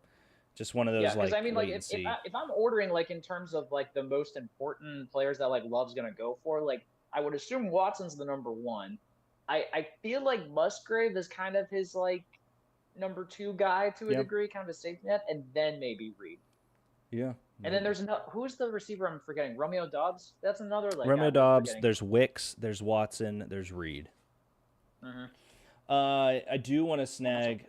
just one of those because I mean, like if I'm ordering like in terms of like the most important players that like Love's gonna go for, like I would assume Watson's the number 1. I feel like Musgrave is kind of his like number 2 guy to a degree, kind of a safety net, and then maybe Reed. Yeah. And then there's who's the receiver I'm forgetting? Romeo Dobbs. That's another like Romeo Dobbs. There's Wicks. There's Watson. There's Reed. I do want to snag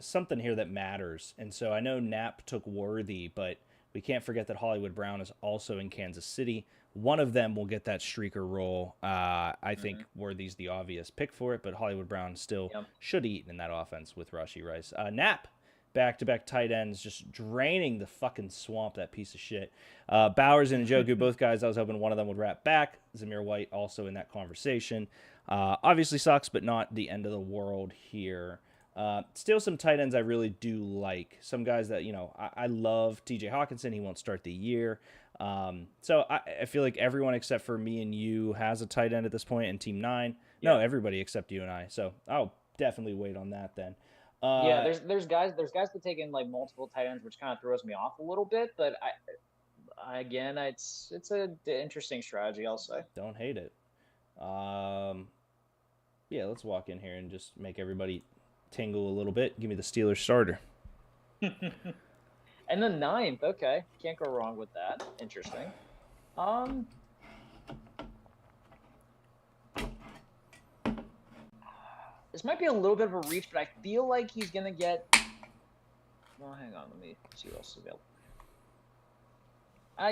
something here that matters. And so I know Knapp took Worthy, but we can't forget that Hollywood Brown is also in Kansas City. One of them will get that streaker role. I think Worthy's the obvious pick for it, but Hollywood Brown still should eat in that offense with Rashee Rice. Knapp, back-to-back tight ends, just draining the fucking swamp, that piece of shit. Bowers and Njoku, both guys, I was hoping one of them would wrap back. Zamir White also in that conversation. Obviously sucks, but not the end of the world here. Still some tight ends I really do like. Some guys that, I love. TJ Hawkinson, he won't start the year. So I feel like everyone except for me and you has a tight end at this point in Team 9. Yeah. No, everybody except you and I. So I'll definitely wait on that then. There's guys that take in like multiple tight ends, which kind of throws me off a little bit. But it's an interesting strategy, I'll say. Don't hate it. Let's walk in here and just make everybody tingle a little bit. Give me the Steelers starter. And the 9th, okay. Can't go wrong with that. Interesting. This might be a little bit of a reach, but I feel like he's going to get... Well, hang on. Let me see what else is available.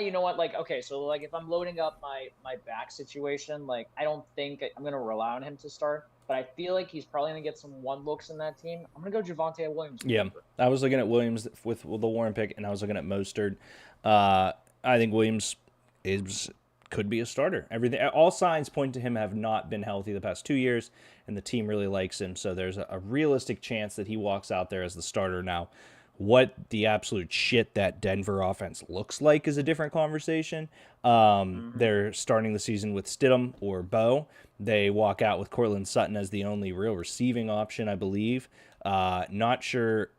You know what? Like, okay, so like if I'm loading up my back situation, like I don't think I'm going to rely on him to start, but I feel like he's probably going to get some 1 looks in that team. I'm going to go Javonte Williams. Yeah, I was looking at Williams with the Warren pick, and I was looking at Mostert. I think Williams is could be a starter. All signs point to him have not been healthy the past 2 years, and the team really likes him. So there's a realistic chance that he walks out there as the starter now. What the absolute shit that Denver offense looks like is a different conversation. They're starting the season with Stidham or Bo. They walk out with Cortland Sutton as the only real receiving option, I believe. Not sure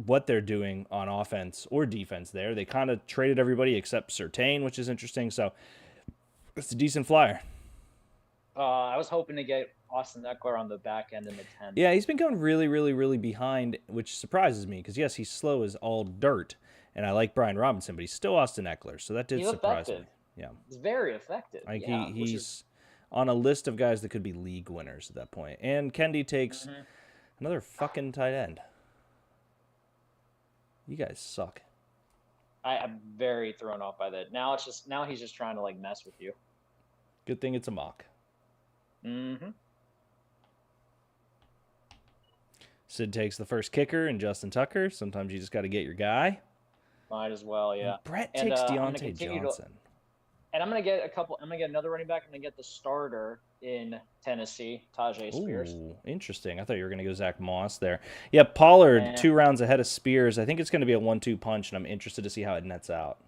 what they're doing on offense or defense there. They kind of traded everybody except Surtain, which is interesting. So it's a decent flyer. I was hoping to get Austin Eckler on the back end in the 10th. Yeah, he's been going really, really, really behind, which surprises me because, yes, he's slow as all dirt, and I like Brian Robinson, but he's still Austin Eckler, so that did surprise me. Yeah, he's very effective. He's on a list of guys that could be league winners at that point. And Kendi takes another fucking tight end. You guys suck. I'm very thrown off by that. Now he's just trying to like mess with you. Good thing it's a mock. Sid takes the first kicker and Justin Tucker. Sometimes you just got to get your guy. Might as well, yeah. And Brett takes Deontay Johnson. And I'm gonna get another running back. I'm gonna get the starter in Tennessee, Tajay Spears. Ooh, interesting. I thought you were gonna go Zach Moss there. Yeah, Pollard 2 rounds ahead of Spears. I think it's gonna be a 1-2 punch, and I'm interested to see how it nets out.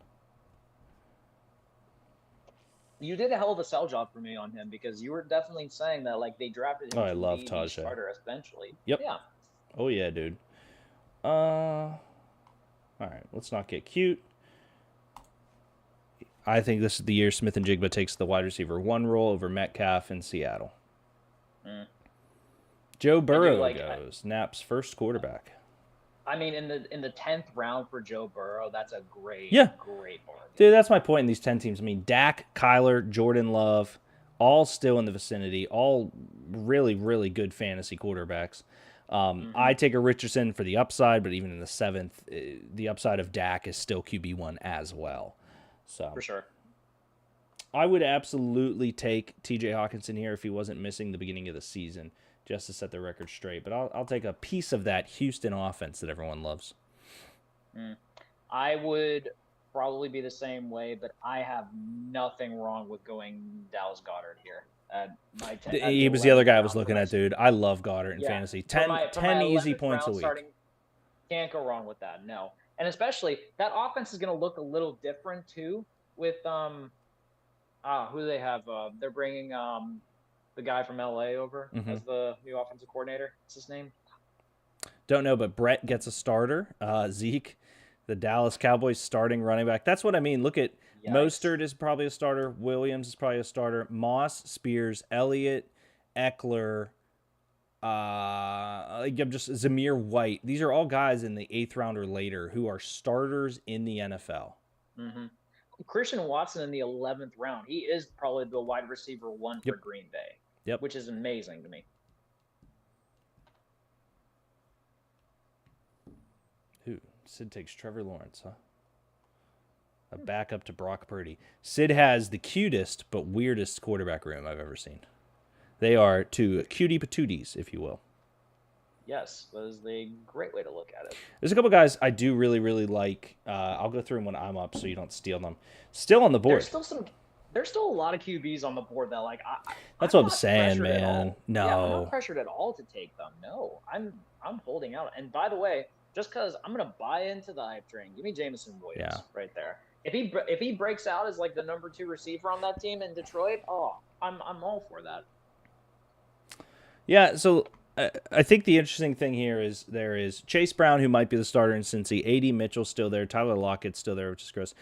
You did a hell of a sell job for me on him because you were definitely saying that like they drafted him I love to be Tajay. the starter eventually. Yep. Yeah. Oh yeah, dude. All right, let's not get cute. I think this is the year Smith and Jigba takes the wide receiver 1 role over Metcalf in Seattle. Joe Burrow goes. Nap's first quarterback. I mean, in the 10th round for Joe Burrow, that's a great bargain. Dude, that's my point in these 10 teams. I mean, Dak, Kyler, Jordan Love, all still in the vicinity, all really, really good fantasy quarterbacks. I take a Richardson for the upside, but even in the 7th, the upside of Dak is still QB1 as well. So for sure. I would absolutely take TJ Hawkinson here if he wasn't missing the beginning of the season, just to set the record straight. But I'll take a piece of that Houston offense that everyone loves. I would probably be the same way, but I have nothing wrong with going Dallas Goedert here. He was the other guy I was looking at, dude. I love Goddard in fantasy. 10 easy points a week. Can't go wrong with that, no. And especially, that offense is going to look a little different, too, with who do they have? They're bringing the guy from L.A. over as the new offensive coordinator. What's his name? Don't know, but Brett gets a starter. Zeke, the Dallas Cowboys starting running back. That's what I mean. Look at Mostert is probably a starter. Williams is probably a starter. Moss, Spears, Elliott, Eckler, Zamir White. These are all guys in the 8th round or later who are starters in the NFL. Christian Watson in the 11th round. He is probably the wide receiver 1 for Green Bay, which is amazing to me. Who? Sid takes Trevor Lawrence, huh? A backup to Brock Purdy. Sid has the cutest but weirdest quarterback room I've ever seen. They are two cutie patooties, if you will. Yes, that is a great way to look at it. There's a couple guys I do really, really like. I'll go through them when I'm up so you don't steal them. Still on the board. There's still a lot of QBs on the board that That's what I'm saying, man. No. Yeah, I'm not pressured at all to take them. No, I'm holding out. And by the way, just because I'm gonna buy into the hype train, give me Jameson Williams right there. If he breaks out as like the number 2 receiver on that team in Detroit, I'm all for that. Yeah, so I think the interesting thing here is there is Chase Brown, who might be the starter in Cincy. A.D. Mitchell's still there. Tyler Lockett's still there, which is gross.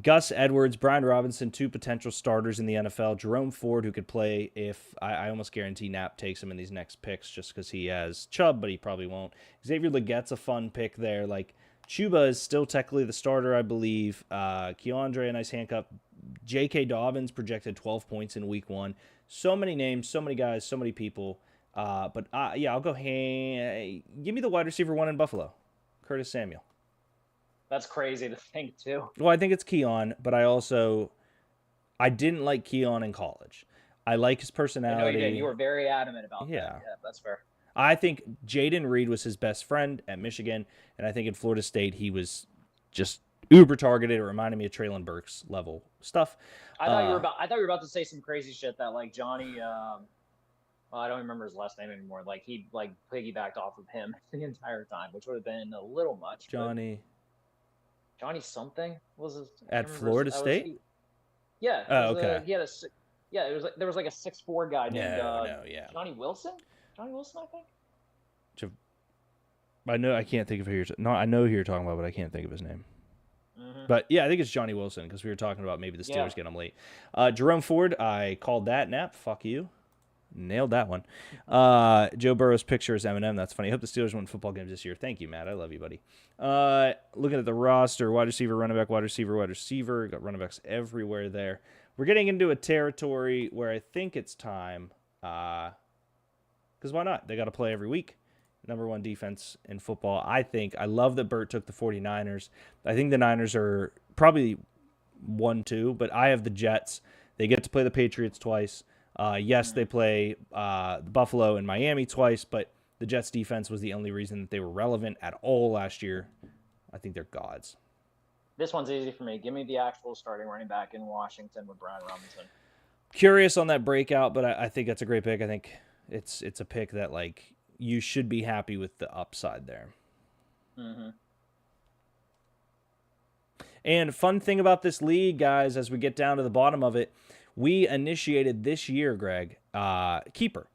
Gus Edwards, Brian Robinson, 2 potential starters in the NFL. Jerome Ford, who could play if I almost guarantee Knapp takes him in these next picks just because he has Chubb, but he probably won't. Xavier Legette's a fun pick there. Like, Chuba is still technically the starter, I believe. Keandre, a nice handcuff. J.K. Dobbins projected 12 points in week 1. So many names, so many guys, so many people. But I'll go. Give me the wide receiver 1 in Buffalo, Curtis Samuel. That's crazy to think too. Well, I think it's Keon, but I didn't like Keon in college. I like his personality. I know you did. You were very adamant about that. Yeah, that's fair. I think Jaden Reed was his best friend at Michigan, and I think in Florida State he was just uber targeted. It reminded me of Traylon Burks level stuff. I thought you were about to say some crazy shit that like Johnny. Well, I don't remember his last name anymore. Like he like piggybacked off of him the entire time, which would have been a little much. Johnny Johnny something was his at Florida State. Yeah. Oh, okay. He had a. Yeah, it was like there was like a 6'4" guy named yeah. Johnny Wilson. Johnny Wilson, I think. I know I can't think of who you're. No, I know who you're talking about, but I can't think of his name. Mm-hmm. But yeah, I think it's Johnny Wilson because we were talking about maybe the Steelers Yeah. get him late. Jerome Ford, I called that nap. Fuck you. Nailed that one. Joe Burrow's picture is Eminem. That's funny. I hope the Steelers win football games this year. Thank you, Matt. I love you, buddy. Looking at the roster, wide receiver, running back, wide receiver, wide receiver. Got running backs everywhere there. We're getting into a territory where I think it's time. Because why not? They got to play every week. Number one defense in football. I love that Burt took the 49ers. I think the Niners are probably 1-2, but I have the Jets. They get to play the Patriots twice. Yes, they play Buffalo and Miami twice, but the Jets defense was the only reason that they were relevant at all last year. I think they're gods. This one's easy for me. Give me the actual starting running back in Washington with Brian Robinson. Curious on that breakout, but I think that's a great pick. I think it's a pick that like you should be happy with the upside there. Mm-hmm. And fun thing about this league, guys, as we get down to the bottom of it, we initiated this year, Greg, keeper.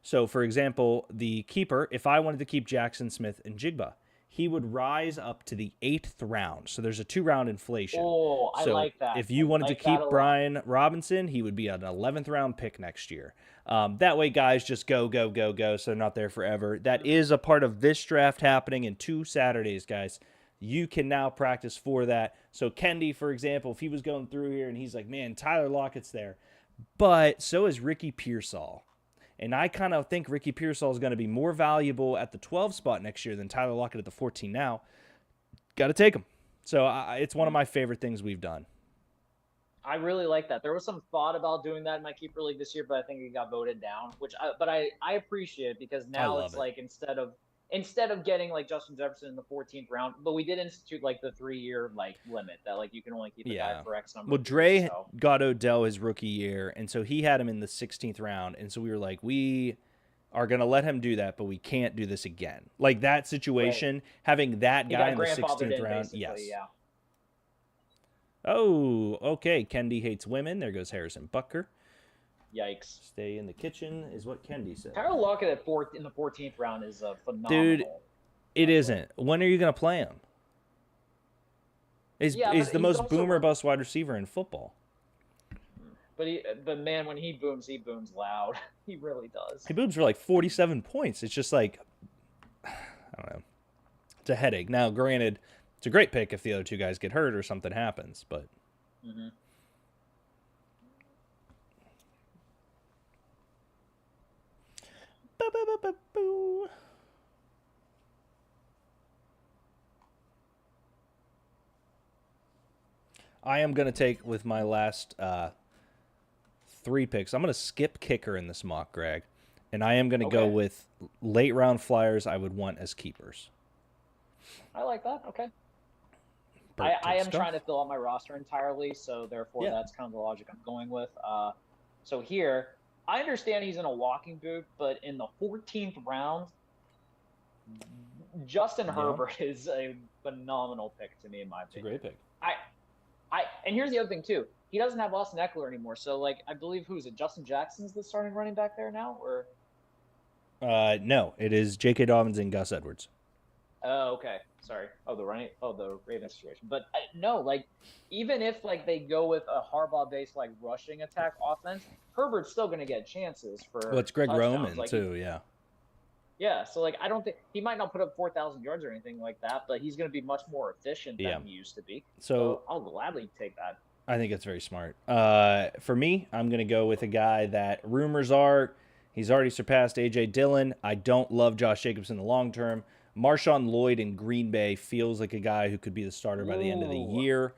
So, for example, the keeper, if I wanted to keep Jackson Smith and Jigba, he would rise up to the 8th round. So there's a 2-round inflation. Oh, I so like that. If you wanted to keep Brian Robinson, he would be an 11th round pick next year. That way, guys, just go, so they're not there forever. That is a part of this draft happening in 2 Saturdays, guys. You can now practice for that. So Kendi, for example, if he was going through here and he's like, man, Tyler Lockett's there. But so is Ricky Pearsall. And I kind of think Ricky Pearsall is going to be more valuable at the 12 spot next year than Tyler Lockett at the 14 now. Got to take him. So it's one of my favorite things we've done. I really like that. There was some thought about doing that in my keeper league this year, but I think it got voted down. But I appreciate it because now it's like instead of getting like Justin Jefferson in the 14th round, but we did institute like the 3-year like limit that like you can only keep a guy for X number. Well, Dre got Odell his rookie year, and so he had him in the 16th round, and so we were like, we are gonna let him do that, but we can't do this again. Like that situation, having that guy in the 16th round, yes. Yeah. Oh, okay. Kendi hates women. There goes Harrison Butker. Yikes. Stay in the kitchen is what Kendi said. Tyler Lockett in the 14th round is phenomenal. Dude, it isn't. When are you going to play him? He's the most boomer bust wide receiver in football. But man, when he booms loud. He really does. He booms for like 47 points. It's just like, I don't know. It's a headache. Now, granted, it's a great pick if the other 2 guys get hurt or something happens, but... Mm-hmm. I am going to take with my last 3 picks. I'm going to skip kicker in this mock, Greg. And I am going to go with late round flyers I would want as keepers. I like that. Okay. I am trying to fill out my roster entirely, so therefore that's kind of the logic I'm going with. So here, I understand he's in a walking boot, but in the 14th round, Justin Herbert is a phenomenal pick to me, in my opinion. It's a great pick. And here's the other thing too. He doesn't have Austin Eckler anymore, so like I believe Justin Jackson's the starting running back there now, or? No, it is J.K. Dobbins and Gus Edwards. Oh, okay. Sorry. The Ravens situation. But no, like even if like they go with a Harbaugh-based like rushing attack offense, Herbert's still going to get chances for. Well, it's Greg Roman like, too, yeah. Yeah, so like I don't think he might not put up 4,000 yards or anything like that, but he's going to be much more efficient than he used to be. So I'll gladly take that. I think it's very smart. For me, I'm going to go with a guy that rumors are he's already surpassed A.J. Dillon. I don't love Josh Jacobs in the long term. Marshawn Lloyd in Green Bay feels like a guy who could be the starter by the end of the year.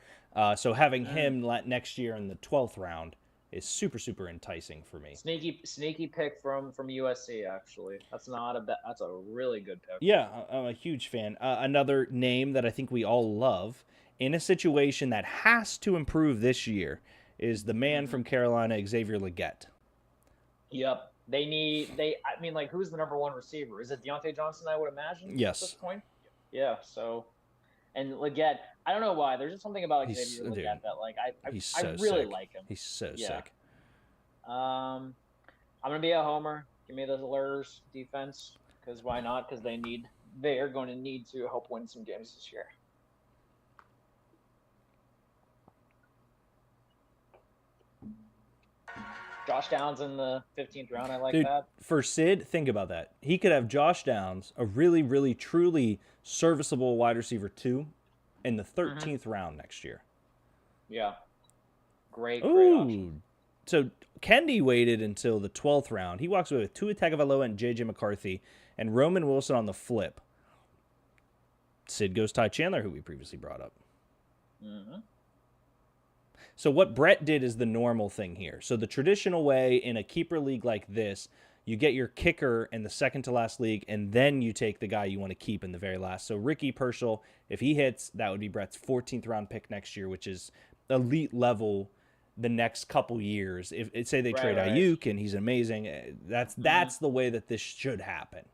So having him next year in the 12th round is super, super enticing for me. Sneaky pick from USC, actually. That's a really good pick. Yeah, I'm a huge fan. Another name that I think we all love in a situation that has to improve this year is the man from Carolina, Xavier Legette. Yep. I mean, like, who's the number one receiver? Is it Deontay Johnson, I would imagine, at Yes. this point? Yeah, so. And Leggett, I don't know why. There's just something about Xavier Dude, Leggett that, like, he's I so really sick. like him. He's so Yeah. sick. I'm going to be a homer. Give me the Lurs defense, because why not? Because they are going to need to help win some games this year. Josh Downs in the 15th round. I like Dude, that. for Sid, think about that. He could have Josh Downs, a really, really, truly serviceable wide receiver 2, in the 13th round next year. Yeah. Great Ooh. option. So Kendi waited until the 12th round. He walks away with Tua Tagovailoa and J.J. McCarthy and Roman Wilson on the flip. Sid goes Ty Chandler, who we previously brought up. Mm-hmm. So what Brett did is the normal thing here. So the traditional way in a keeper league like this, you get your kicker in the second to last league, and then you take the guy you want to keep in the very last. So Ricky Pershall, if he hits, that would be Brett's 14th round pick next year, which is elite level the next couple years. If say they trade Ayuk and he's amazing, that's the way that this should happen.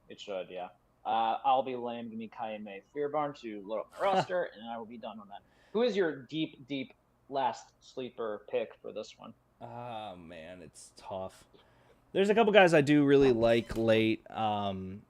It should, yeah. I'll be lame. Give me Kayame Fearbarn to load up my roster, and I will be done on that. Who is your deep last sleeper pick for this one? Oh, man, it's tough. There's a couple guys I do really like late. I'm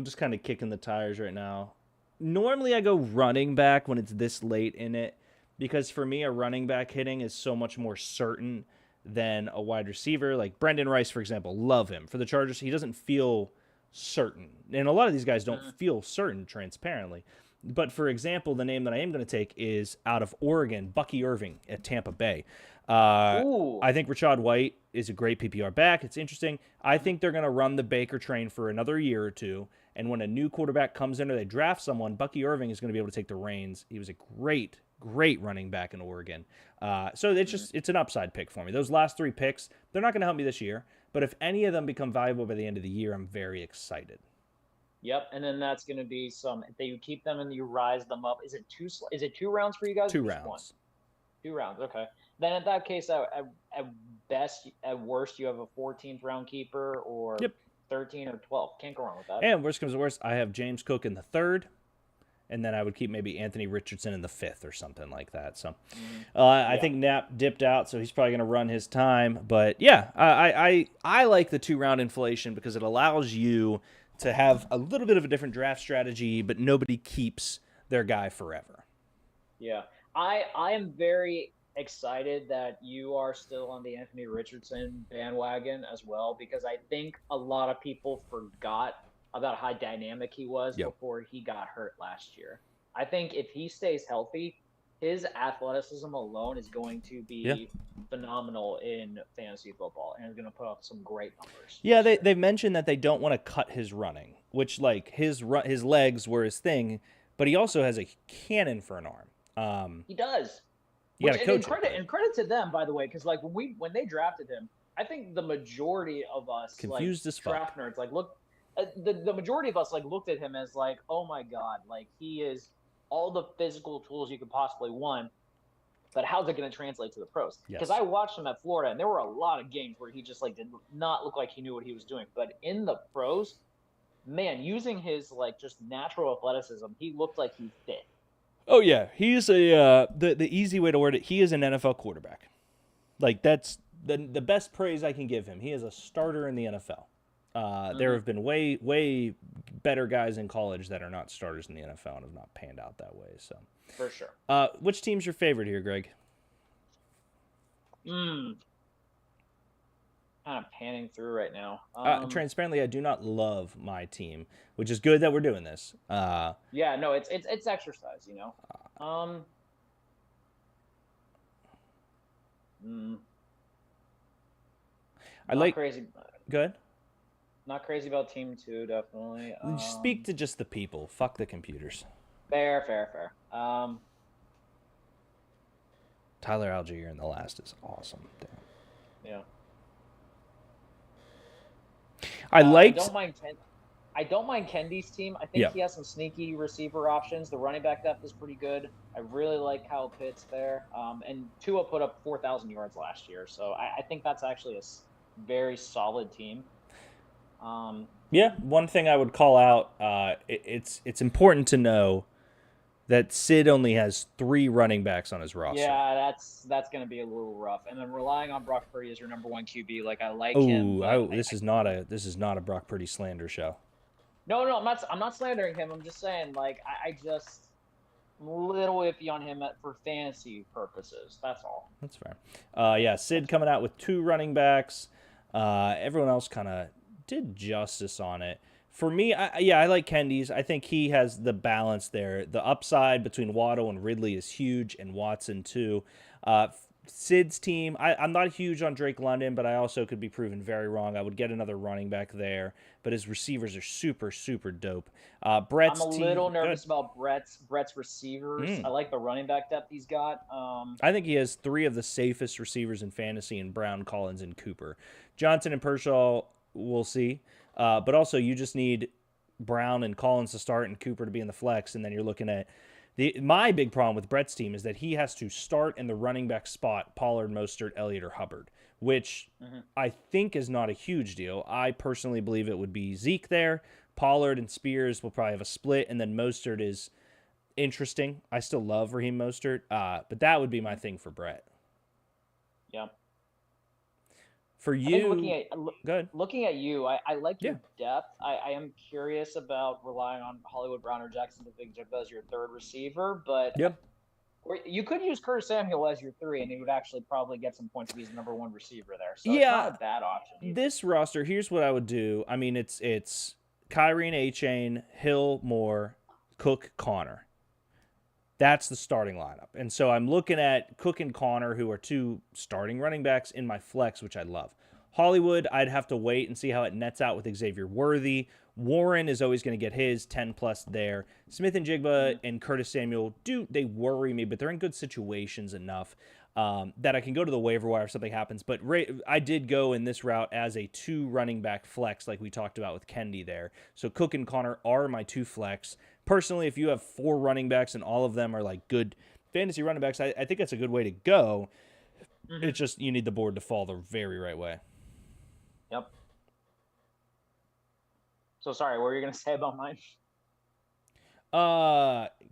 just kind of kicking the tires right now. Normally I go running back when it's this late in it, because for me a running back hitting is so much more certain than a wide receiver. Like Brendan Rice, for example, love him. For the Chargers, he doesn't feel certain. And a lot of these guys don't feel certain transparently. But for example, the name that I am going to take is out of Oregon, Bucky Irving at Tampa Bay. I think Rachaad White is a great PPR back. It's interesting. I think they're going to run the Baker train for another year or two. And when a new quarterback comes in or they draft someone, Bucky Irving is going to be able to take the reins. He was a great running back in Oregon. So it's an upside pick for me. Those last 3 picks, they're not going to help me this year. But if any of them become valuable by the end of the year, I'm very excited. Yep, and then that's going to be if you keep them and you rise them up. Is it 2 rounds for you guys? 2 rounds. 2 rounds, okay. Then in that case, at worst, you have a 14th round keeper, or 13 or 12. Can't go wrong with that. And worst comes to worst, I have James Cook in the 3rd, and then I would keep maybe Anthony Richardson in the 5th or something like that. So I think Knapp dipped out, so he's probably going to run his time. But yeah, I like the 2-round inflation because it allows you to have a little bit of a different draft strategy, but nobody keeps their guy forever. Yeah. I am very excited that you are still on the Anthony Richardson bandwagon as well, because I think a lot of people forgot about how dynamic he was before he got hurt last year. I think if he stays healthy, his athleticism alone is going to be phenomenal in fantasy football, and is going to put up some great numbers. Yeah, they've mentioned that they don't want to cut his running, which, like, his legs were his thing, but he also has a cannon for an arm. He does. You got to coach and credit to them, by the way, because like when they drafted him, I think the majority of us confused as fuck draft nerds the majority of us looked at him as like, oh my god, like he is all the physical tools you could possibly want, but how's it going to translate to the pros? Because I watched him at Florida, and there were a lot of games where he just did not look like he knew what he was doing. But in the pros, man, using his just natural athleticism, he looked like he fit. Oh yeah, he's the easy way to word it. He is an NFL quarterback. Like, that's the best praise I can give him. He is a starter in the NFL. There have been way better guys in college that are not starters in the NFL and have not panned out that way. So for sure. Which team's your favorite here, Greg? Kind of panning through right now. Transparently, I do not love my team, which is good that we're doing this. Yeah, no, it's exercise, you know. I like crazy. Good. Not crazy about Team 2, definitely. Speak to just the people. Fuck the computers. Fair. Tyler Algier in the last is awesome. Damn. Yeah. I liked. Don't mind I don't mind Kendi's team. I think Yeah. he has some sneaky receiver options. The running back depth is pretty good. I really like Kyle Pitts there. And Tua put up 4,000 yards last year, so I think that's actually a very solid team. Yeah, one thing I would call out, it's important to know that Sid only has 3 running backs on his roster. Yeah, that's going to be a little rough. And then relying on Brock Purdy as your number one QB, like I like him, but Oh, this is not a Brock Purdy slander show. no, I'm not slandering him. I'm just saying, like I just I'm a little iffy on him for fantasy purposes. That's all. That's fair. Yeah, Sid coming out with 2 running backs. Everyone else kind of did justice on it. For me, I like Kendi's. I think he has the balance there. The upside between Waddle and Ridley is huge, and Watson too. Sid's team, I'm not huge on Drake London, but I also could be proven very wrong. I would get another running back there, but his receivers are super, super dope. Brett's I'm a team, little good. nervous about Brett's receivers. I like the running back depth he's got. I think he has 3 of the safest receivers in fantasy in Brown, Collins, and Cooper. Johnson and Pershaw, we'll see. But also, you just need Brown and Collins to start and Cooper to be in the flex, and then you're looking at my big problem with Brett's team is that he has to start in the running back spot Pollard, Mostert, Elliott, or Hubbard, which I think is not a huge deal. I personally believe it would be Zeke there. Pollard and Spears will probably have a split, and then Mostert is interesting. I still love Raheem Mostert, but that would be my thing for Brett. Yeah. For I think you, good. looking at you, I like your depth. I am curious about relying on Hollywood Brown or Jackson Jigba as your third receiver, but or you could use Curtis Samuel as your 3, and he would actually probably get some points if he's number 1 receiver there. So it's not a bad option either. This roster, here's what I would do. I mean, it's Kyrie and A-Chain, Hill, Moore, Cook, Connor. That's the starting lineup. And so I'm looking at Cook and Connor, who are 2 starting running backs in my flex, which I love. Hollywood, I'd have to wait and see how it nets out with Xavier Worthy. Warren is always going to get his 10-plus there. Smith and Jigba and Curtis Samuel, they worry me, but they're in good situations enough that I can go to the waiver wire if something happens. But I did go in this route as a 2 running back flex like we talked about with Kendi there. So Cook and Connor are my 2 flex. Personally, if you have 4 running backs and all of them are like good fantasy running backs, I think that's a good way to go. It's just you need the board to fall the very right way. Yep. So sorry, what were you going to say about mine?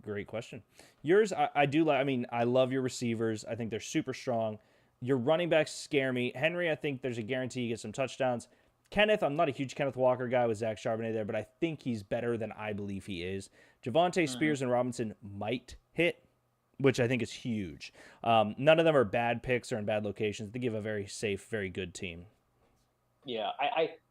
Great question. Yours, I do like. I mean, I love your receivers. I think they're super strong. Your running backs scare me. Henry, I think there's a guarantee you get some touchdowns. Kenneth, I'm not a huge Kenneth Walker guy with Zach Charbonnet there, but I think he's better than I believe he is. Javonte Spears and Robinson might hit, which I think is huge. None of them are bad picks or in bad locations. They give a very safe, very good team. Yeah,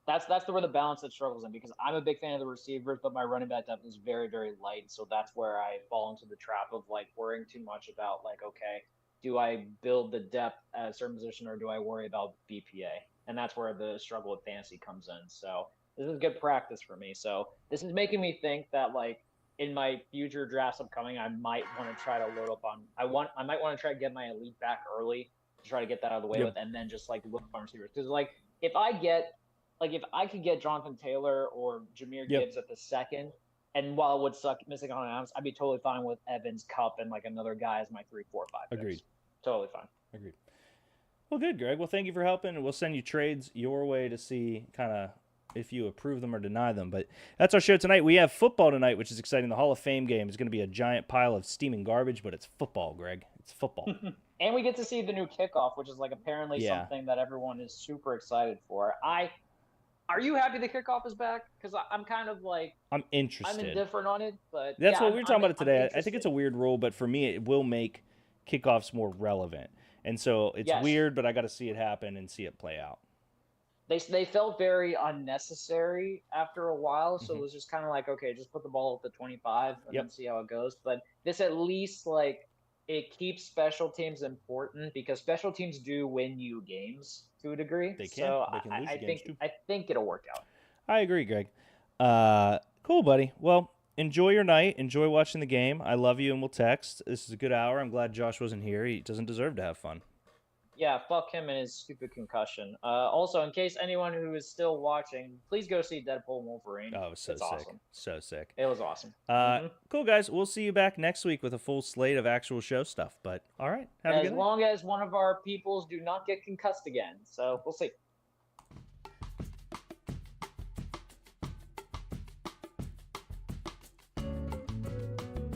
that's where the balance that struggles in, because I'm a big fan of the receivers, but my running back depth is very, very light. So that's where I fall into the trap of like worrying too much about like, okay, do I build the depth at a certain position or do I worry about BPA? And that's where the struggle with fantasy comes in. So this is good practice for me. So this is making me think that like in my future drafts upcoming, I might want to try to load up on. I might want to try to get my elite back early to try to get that out of the way with, and then just like look for receivers. Because like if I could get Jonathan Taylor or Jahmyr Gibbs at the second, and while it would suck missing on Adams, I'd be totally fine with Evans, Kupp, and like another guy as my 3, 4, 5 picks. Agreed. Totally fine. Agreed. Well, good, Greg. Well, thank you for helping. We'll send you trades your way to see kind of if you approve them or deny them. But that's our show tonight. We have football tonight, which is exciting. The Hall of Fame game is going to be a giant pile of steaming garbage, but it's football, Greg. It's football. And we get to see the new kickoff, which is like apparently something that everyone is super excited for. Are you happy the kickoff is back? Because I'm kind of like I'm interested. I'm indifferent on it, but that's what we were talking about it today. I think it's a weird rule, but for me, it will make kickoffs more relevant. And so it's weird, but I got to see it happen and see it play out. They felt very unnecessary after a while, so it was just kind of like, okay, just put the ball at the 25 and then see how it goes. But this at least like it keeps special teams important, because special teams do win you games to a degree. They can. So they can lose games too. I think it'll work out. I agree, Greg. Cool, buddy. Well, enjoy your night. Enjoy watching the game. I love you, and we'll text. This is a good hour. I'm glad Josh wasn't here. He doesn't deserve to have fun. Yeah, fuck him and his stupid concussion. Also, in case anyone who is still watching, please go see Deadpool and Wolverine. Oh, it was so It's sick. awesome. So sick. It was awesome. Cool, guys. We'll see you back next week with a full slate of actual show stuff. But all right, have a As good night. long as one of our peoples do not get concussed again. So we'll see.